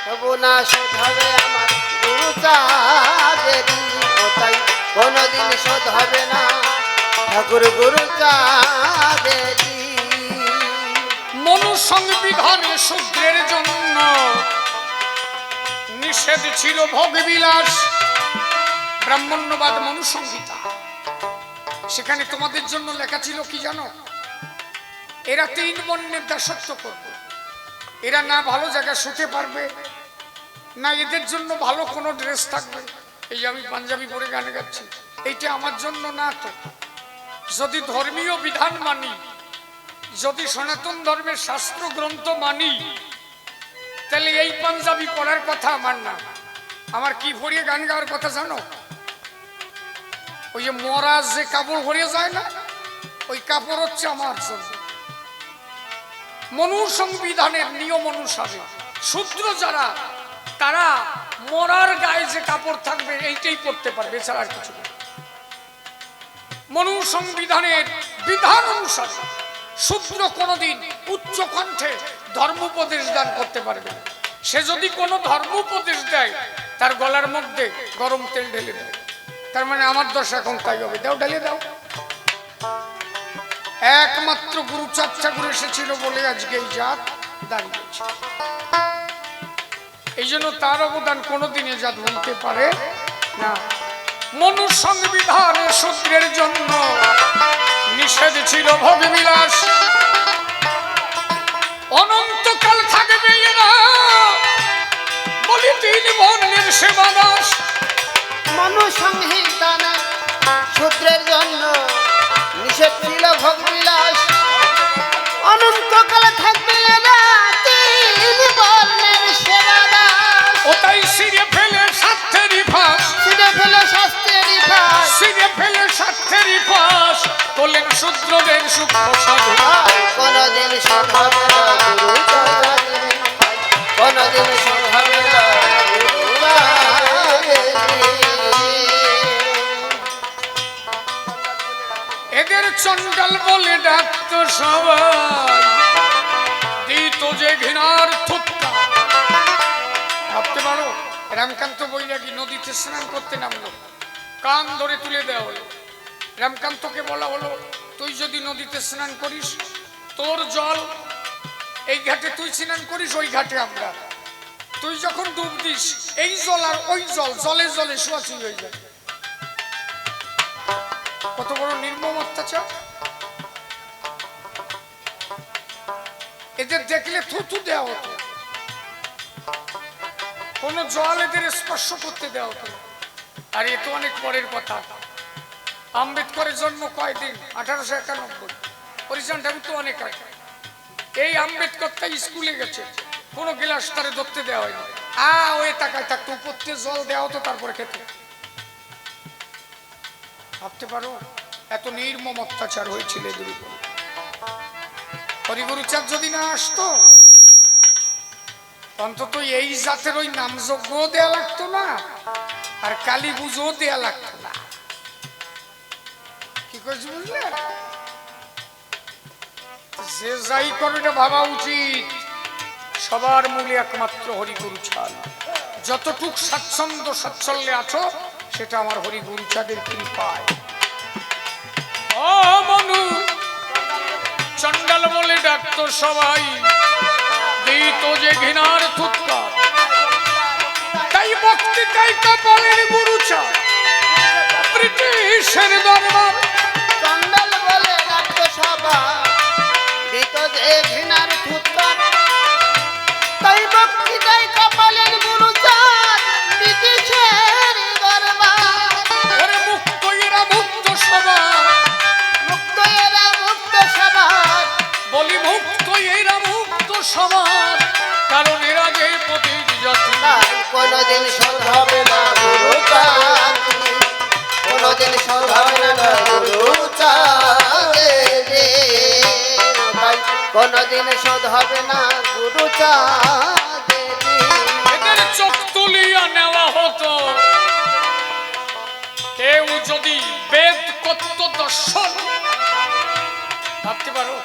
তবু না শোধ হবে আমার গুরুচাঁদের। তাই কোনদিন শোধ হবে না ঠাকুর গুরুচাঁদের। মনু সংবিধানে শূদ্রের জন্য নিষেধ ছিল ভোগবিলাস। ব্রাহ্মণ্যবাদ মনুসংহিতা, সেখানে তোমাদের জন্য লেখা ছিল কি জানো? এরা 3 বর্ণের দাসত্ব করবে, এরা না ভালো জায়গায় শুতে পারবে, না এদের জন্য ভালো কোনো ড্রেস থাকবে। এই আমি পাঞ্জাবি পরে গানে গাচ্ছি, এইটা আমার জন্য না। তো যদি ধর্মীয় বিধান মানি, যদি সনাতন ধর্মের শাস্ত্র গ্রন্থ মানি, তাহলে এই পাঞ্জাবি পরার কথা আমার না। আমার কি ভরিয়ে গান গাওয়ার কথা জানো? ওই যে মহারাজ যে কাপড় ভরিয়ে যায় না, ওই কাপড় হচ্ছে আমার জন্য। মনু সংবিধানের নিয়ম অনুসারে শূদ্র যারা, তারা মরার গায়ে যে কাপড় থাকবে এইটাই পরতে পারবে, এছাড়া আর কিছু না। মনু সংবিধানের বিধান অনুসারে শূদ্র কোনদিন উচ্চ কণ্ঠে ধর্মোপদেশ দান করতে পারবে না। সে যদি কোনো ধর্মোপদেশ দেয়, তার গলার মধ্যে গরম তেল ঢেলে দেয়। তার মানে আমার দশা এখন তাই হবে। দাও, ঢেলে দাও। একমাত্র গুরুচাঁদ ঠাকুর এসেছিল বলে আজকে এই জাত দাঁড়িয়েছে। এই জন্য তার অবদান কোনোদিনই জাত ভুলতে পারে না। মনু সংবিধানে শূদ্রের জন্য নিষেধ ছিল ভোগবিলাস। অনন্তকাল থাকবে এরা বলি 3 বর্ণের সেবাদাস। মনুসংহিতানে শূদ্রের জন্য নিষেধ ছিল ভোগবিলাস। অনন্তকাল থাকবে এরা 3 বর্ণের সেবাদাস। ওটাই সিরে ফেলে স্বার্থেরই ফাঁস, সিরে ফেলে শাস্ত্রেরই ফাঁস, সিরে ফেলে স্বার্থেরই ফাঁস, করলেন শূদ্রদের সুখ সাধু। কোনদিন শোধ হবে না গুরুচাঁদের, কোনদিন শোধ হবে না গুরুচাঁদের। এদের চণ্ডাল বলে ডাকত সবাই, দিত যে ঘৃণার থুত্তা। ভাবতে পারো, রামকান্ত বৈরাগী নদীতে স্নান করতে নামলো, কান ধরে তুলে দেওয়া হলো। রামকান্তকে বলা হলো, তুই যদি নদীতে স্নান করিস, তোর জল এই ঘাটে তুই স্নান করিস, ওই ঘাটে আমরা। তুই যখন ডুব দিস, এই জল আর ওই জল জলে জলে ছোঁয়াছুঁই হয়ে যায়। কত বড় নির্মম অত্যাচার! এদের দেখলে থুতু দেওয়া হতো, কোন জল এদের স্পর্শ করতে দেওয়া হতো। আর এ তো অনেক পরের কথা। আম্বেদকরের জন্ম কয়দিন? 1891। হরিচাঁদ ঠাকুর তো অনেক আগে। এই আম্বেদকর তাই স্কুলে গেছে, কোনো গ্লাস তারে ধরতে দেওয়া হয় না। ওই তাকায় থাকতো, উপর থেকে জল দেওয়া হতো, তারপরে খেত। ভাবতে পারো, এত নির্মম অত্যাচার হয়েছিল এদের উপর। হরিগুরুচাঁদ যদি না আসতো, অন্তত এই জাতের ওই নামযজ্ঞ দেয়া লাগতো না, আর কালী পুজো দেয়া লাগতো না। কি করছি বুঝলে? যে যাই করে এটা ভাবা উচিত, সবার মূলে একমাত্র হরিগুরুচাঁদ। যতটুক স্বাচ্ছন্দ্য সচ্ছল্যে আছো, সেটা আমার হরিগুরুচাঁদের কৃপায়। ও মনু চন্ডাল বলে ডাকতো সবাই, দিত যে ঘৃণার থুৎকার, তাই ভক্তি তাই কপালের গুরুচা ব্রিটিশের দরবার। চন্ডাল বলে ডাকতো সবাই, দিত যে ঘৃণার থুৎকার, তাই ভক্তি তাই কপালের গুরুচাঁদ ব্রিটিশের দরবার। ওরে মুক্ত এরা মুক্ত সবার, মুক্ত এরা মুক্ত সবার, বলি মুক্ত এরা মুক্ত সবার, কারণ এরা যে পতির জাতি। তাই কোনোদিন শোধ হবে না গুরুচাঁদ, কোনোদিন শোধ হবে না গুরুচাঁদ রে। তাই কোনোদিন শোধ হবে না গুরুচাঁদ রে। এদের চোখ তুলিয়া নেওয়া হতো, কেউ যদি বেদ করত দর্শন, ভাবতে পারো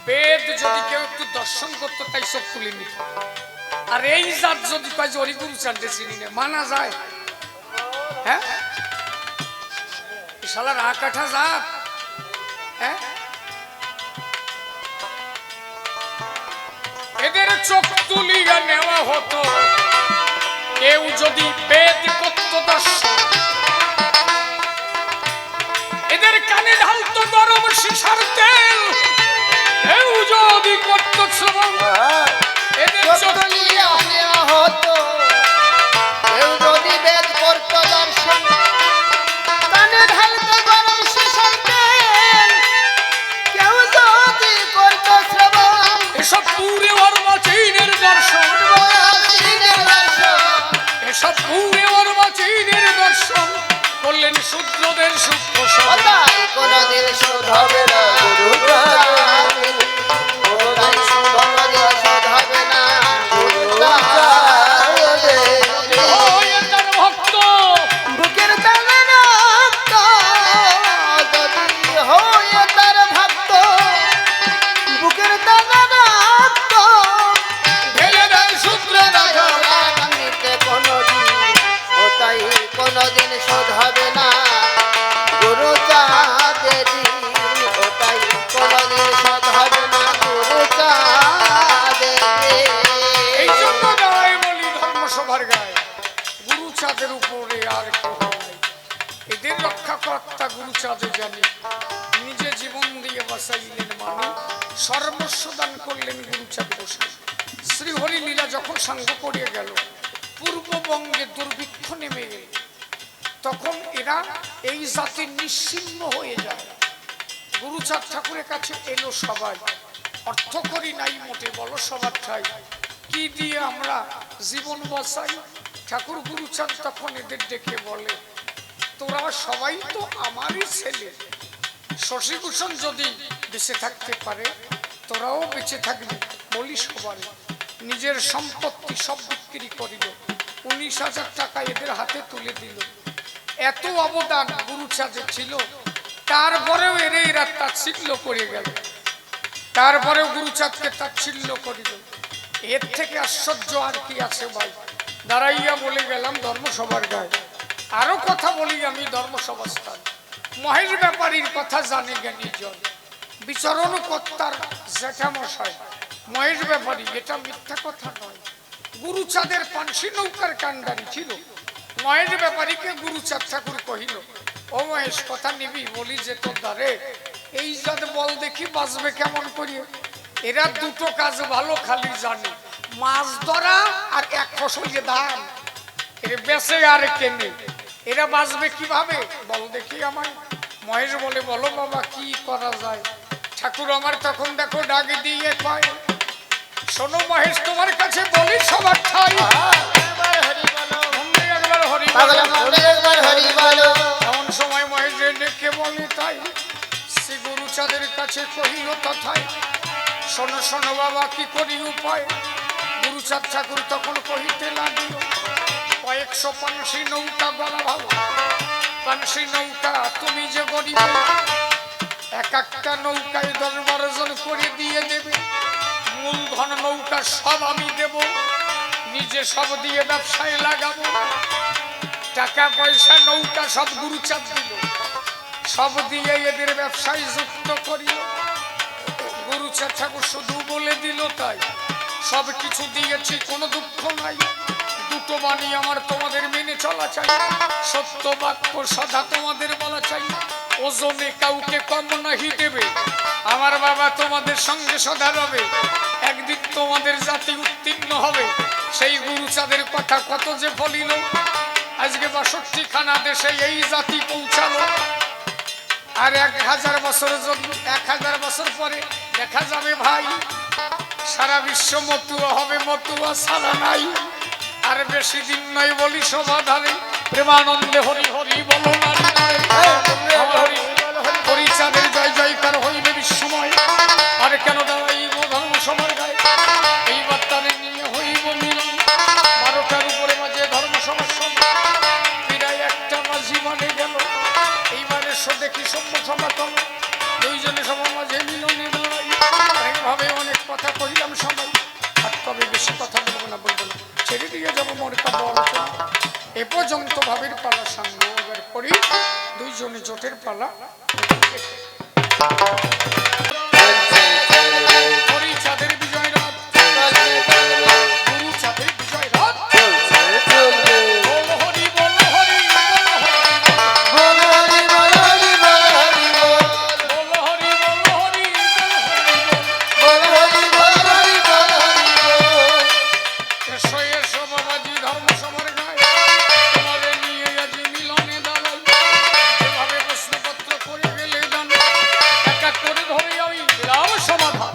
বেদ যদি কেউ একটু দর্শন করতো তাই চোখ তুলে নিত। আর এই জাত যদি কয় যে হরিগুরু চান্ডে চিনি না, মানা যায়? হ্যাঁ, শালা রা কাঠা জাত। হ্যাঁ, এদের চোখ তুলিয়া নেওয়া হতো, কেউ যদি বেদ করত দর্শন, এদের কানে ঢালতো গরম সীসার তেল, কেউ যদি করত শ্রবণ, এদের চোখ তুলিয়া নেওয়া হতো, কেউ যদি বেদ করতো দর্শন, কানে ঢালতো গরম সীসার তেল, কেউ যদি করতো শ্রবণ। এসব পুরে অর্বাচীনের দর্শন, চীনের দর্শন, এসব পুরে অর্বাচীনের দর্শন করলেন শূদ্রদের সূক্ষ্ম সব। তাই কোনোদিন শোধ হবে না গুরুচাঁদ, কোনোদিন শোধ হবে না গুরুচাঁদ রে। তার ভক্ত বুকের তালে রক্ত, যদি হয়ে তার ভক্ত, বুকের তালে রক্ত ঢেলে দেয় শূদ্ররা জল। নিতে কোনোদিন, ও তাই কোনোদিন শোধ হবে না গুরুচাঁদ রে। ও তাই কোনোদিন শোধ হবে না গুরুচাঁদ রে। এই জন্য গায়ে বলি ধর্মসভার গায়ে, গুরুচাঁদের উপরে আর কেউ নাই। এদের রক্ষাকর্তা গুরুচাঁদে জানি, নিজে জীবন দিয়ে বাঁচাইলেন মানে, সর্বস্ব দান করলেন গুরুচাঁদ বসে। শ্রীহরি লীলা যখন সাঙ্গ করিয়ে গেল, পূর্ববঙ্গে দুর্ভিক্ষ নেমে গেল, তখন এরা এই জাতি নিশ্চিহ্ন হয়ে যায়। গুরুচাঁদ ঠাকুরের কাছে এলো সবাই, অর্থ করি নাই মোটে, বলো সবার ঠাই, কি দিয়ে আমরা জীবন বাঁচাই? ঠাকুর গুরুচাঁদ তখন এদের ডেকে বলে, তোরা সবাই তো আমারই ছেলে, শশীভূষণ যদি বেঁচে থাকতে পারে তোরাও বেঁচে থাকবি। বলি সবার নিজের সম্পত্তি সব বিক্রি করিল, 19,000 টাকা এদের হাতে তুলে দিল। এত অবদান গুরুচাঁদের ছিল, তারপরেও এরা তাচ্ছিল্য করে গেল, তারপরেও গুরুচাঁদকে তাচ্ছিল্য করিল। এর থেকে আশ্চর্য আর কি আছে ভাই? দাঁড়াইয়া বলে গেলাম ধর্মসভার গায়ে। আরো কথা বলি আমি ধর্মসভা স্থান, মহেশ ব্যাপারীর কথা জানে জ্ঞানী জন, বিচরণ কর্তার জ্যাঠামশাই মহেশ ব্যাপারী, এটা মিথ্যা কথা নয়। গুরুচাঁদের পানসি নৌকার কান্ডারি ছিল। মহেশ ব্যাপারীকে গুরুচাঁদ ঠাকুর কহিল, ও মহেশ কথা নিবি? বলি যে তোর দ্বারে এই জাত বল দেখি বাঁচবে কেমন করিয়ে। এরা দুটো কাজ ভালো খালি জানে, মাছ ধরা আর এক ফসলে ধান, এর বেচে আর কেনে। এরা বাঁচবে কিভাবে বল দেখি আমায়। মহেশ বলে, বলো বাবা কি করা যায়? ঠাকুর আমার তখন দেখো ডাক দিয়ে কয়, শোনো মহেশ তোমার কাছে বলি সবার ঠাই, একবার হরি বলো। এমন সময় মহেশ ডেকে বলে তাই, শ্রী গুরুচাঁদের কাছে কহিল তথায়, শোনো শোনো বাবা কি করি উপায়। গুরুচাঁদ ঠাকুর তখন কহিতে লাগিল, কয়েকশো পানসি নৌকা বলা ভালো, পানসি নৌকা তুমি যে গরিব, এক একটা নৌকায় 10-12 জন করে দিয়ে দেবে। মূলধন নৌকা সব আমি দেব, নিজে সব দিয়ে ব্যবসায় লাগাবো। টাকা পয়সা নৌকা সব গুরুচাঁদ দিল। সব দিয়ে এদের ব্যবসায় যুক্ত করিল। গুরুচাঁদ ঠাকুর শুধু বলে দিল তাই, সব কিছু দিয়েছি, কোনো দুঃখ নাই। দুটো বাণী আমার তোমাদের মেনে চলা চাই, সত্য বাক্য সদা তোমাদের বলা চাই। ওজনে কাউকে কম নাহি দেবে, আমার বাবা তোমাদের সঙ্গে সদা রবে। একদিন তোমাদের জাতি উত্তীর্ণ হবে, সেই গুরুচাঁদের কথা কত যে বলিল। আজকে ৬২ খানা দেশে এই জাতি পৌঁছালো। আর ১,০০০ বছর, যদি ১,০০০ বছর পরে দেখা যাবে ভাই, সারা বিশ্ব মতুয়া হবে, মতুয়া সারা নাই। আর বেশি দিন নয় বলি সমাধানে, প্রেমানন্দে হরি হরি বলো নারী নারী। হরি হরিচাঁদের জয় জয়কার হইবে বিশ্বময়। আর কেন দাঁড়াইব ধর্ম সবার গায়ে, এইবার তারে নিয়ে হইব মিলন। ১২টার উপরে মাঝে ধর্ম সভার সময়, প্রায় একটা মাঝি মানে গেল। এইবারে দেখি সভ্য সনাতন দুইজনে সবার মাঝে মিলনে দাঁড়াই। এইভাবে অনেক কথা কহিলাম সবাই, আর তবে বেশি কথা বলবো না, ছেড়ে দিয়ে যাবো মোর কাব্য আলোচনা। এ পর্যন্ত ভাবের পালা সাঙ্গ, এবার করি দুইজনে জোটের পালা। হরিচাঁদের বিজয় রাত, গুরুচাঁদের বিজয় রাত। বল হরি বল হরি বল হরি, বল হরি বল হরি বল হরি, বল হরি বল হরি বল। এসো এসো বাবাজি ধর্ম সবার গায়ে, তোমারে নিয়ে আজ মিলনে দাঁড়াই। যেভাবে প্রশ্নপত্র করে গেলে দান, এক এক করে ধরে আমি দিলাম সমাধান।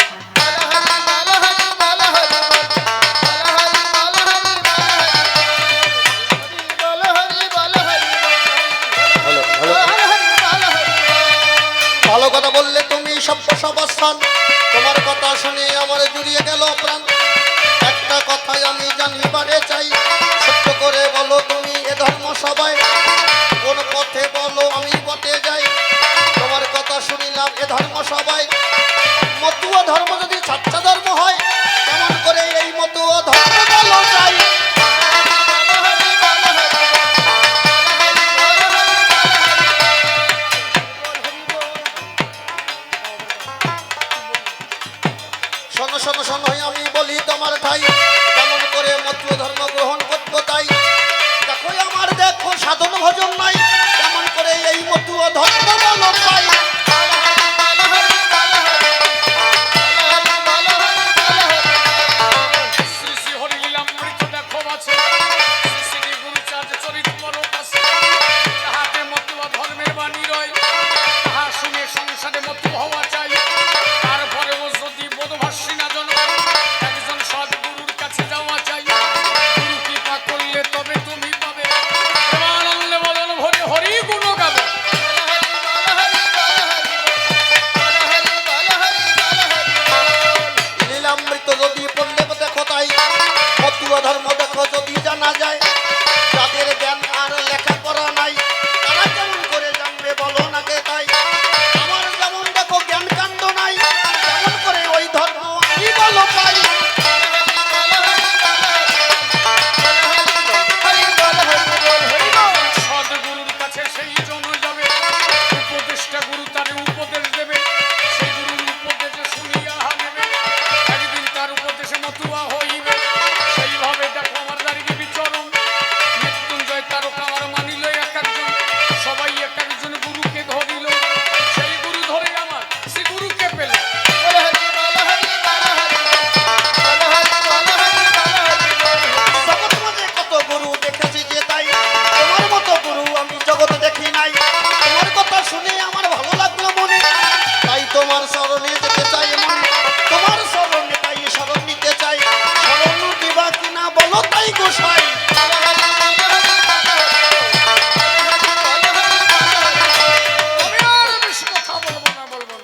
ভালো কথা বললে তুমি সভ্য সবস্থান, তোমার কথা শুনে আমার জুড়িয়ে গেল প্রাণ। একটা কথাই আমি জানিবারে চাই, সত্য করে বলো তুমি এ ধর্ম সবাই, কোন পথে বলো আমি বটে যাই। তোমার কথা শুনিলাম এ ধর্ম সবাই, মতুয়া ধর্ম যদি ছাত্র ধর্ম হয়, কেমন করে এই মতুয়া ধর্ম বলো চাই। শোনো শোনো শোনো আমি বলি তোমার ঠাই, কেমন করে মতুয়া ধর্ম গ্রহণ করবো তাই। দেখো আমার দেখো সাধন ভজন নাই, কেমন করে এই মতুয়া ধর্ম বলো পাই। শ্রী শ্রী হরিলীলামৃত দেখো বাছে, শ্রী শ্রী গুরুচাঁদ চরিত্র কাছে। তাহাতে মতুয়া ধর্মের বাণী রয়, তাহা শুনে সংসারে মতু হওয়া চাই। তারপরেও যদি বোধভাসী না জন, একজন সদ্গুরুর কাছে যাওয়া চাই। গুরু কৃপা করলে তবে তুমি পাবে, প্রেমানন্দে বদন ভরে হরি গুণ গাবে। লীলামৃত যদি পড়লে দেখো তাই, মতুয়া ধর্ম দেখো যদি জানা যায়। যাদের জ্ঞান আর লেখাপড়া নাই, তারা কেমন করে জানবে বলো না কে তাই। আমার যেমন দেখো জ্ঞান কাণ্ড নাই, কেমন করে ওই ধর্ম আমি বলো পাই। সদ্গুরুর কাছে সেই জন যাবে, উপদেষ্টা গুরু তারে উপদেশ দেবে। সেই গুরুর উপদেশে শুনিয়া নেবে, একদিন তার উপদেশে মতুয়া হইবে। সেইভাবে দেখো আমার দাঁড়িয়ে বিচরণ, মৃত্যুঞ্জয় তারকা আমার মানিল এক একজন, সবাই এক একজন গুরুকে ধরিল। সেই গুরু ধরে আমার সে গুরুকে পেল। জগৎ মাঝে কত গুরু দেখেছি যে তাই, তোমার মতো গুরু আমি জগতে দেখি নাই। তোমার কথা শুনে আমার ভালো লাগলো মনে, তাই তোমার শরণে যেতে চাই মনে। তোমার শরণে তাই শরণ নিতে চাই, শরণ দিবা কিনা বলো তাই গোসাই। আমি আর বেশি কথা বলবো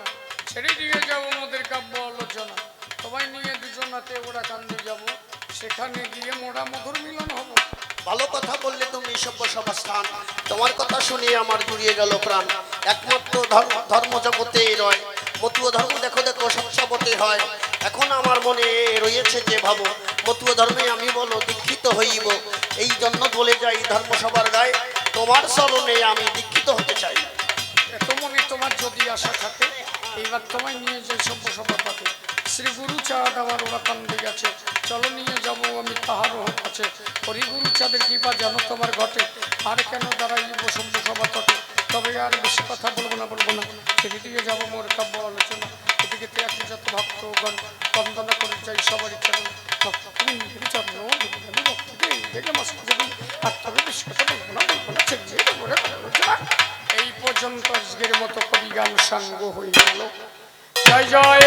না, ছেড়ে দিয়ে যাবো মোদের কাব্য আলোচনা। সবাই নিয়ে দুজনাতে ওরা কান্দে যাব, সেখানে গিয়ে মোরা মধুর মিলন হবো। ভালো কথা বললে তুমি সভ্য সমাস্থান, তোমার কথা শুনে আমার জুড়িয়ে গেল প্রাণ। একমাত্র ধর্ম জগতে রয়, মতুয়া ধর্ম দেখো দেখো সবসবতে হয়। এখন আমার মনে রয়েছে যে ভাবো, মতুয়া ধর্মে আমি বলো দীক্ষিত হইব। এই জন্য বলে যাই ধর্ম সবার গায়ে, তোমার চরণে আমি দীক্ষিত হতে চাই। এত যদি আশা থাকে এইবার তোমায় নিয়ে যাই সভ্য সভাপতি শ্রী গুরুচাঁদ আমার ওরা কান্দে গেছে, চলো নিয়ে যাব আমি তাহারও কাছে। হরি গুরুচাঁদের কৃপা যেন তোমার ঘটে, আর কেন দাঁড়াইব সভ্য সভা তটে। তবে আর বেশি কথা বলবো না, সেদিকে যাবো মোর কাব্য আলোচনা। এদিকে আছে যত ভক্তগণ বন্দনা করে যাই সবারই চরণ। ভক্ত তুমি নিজের চরণ আমি ভক্তকে দেখে মাসে যাবেন, আর তবে বেশি কথা বলবো না ছেড়ে বলে আলোচনা। এই পর্যন্ত আজকের মতো কবি গান সাঙ্গ হয়ে গেল। জয় জয়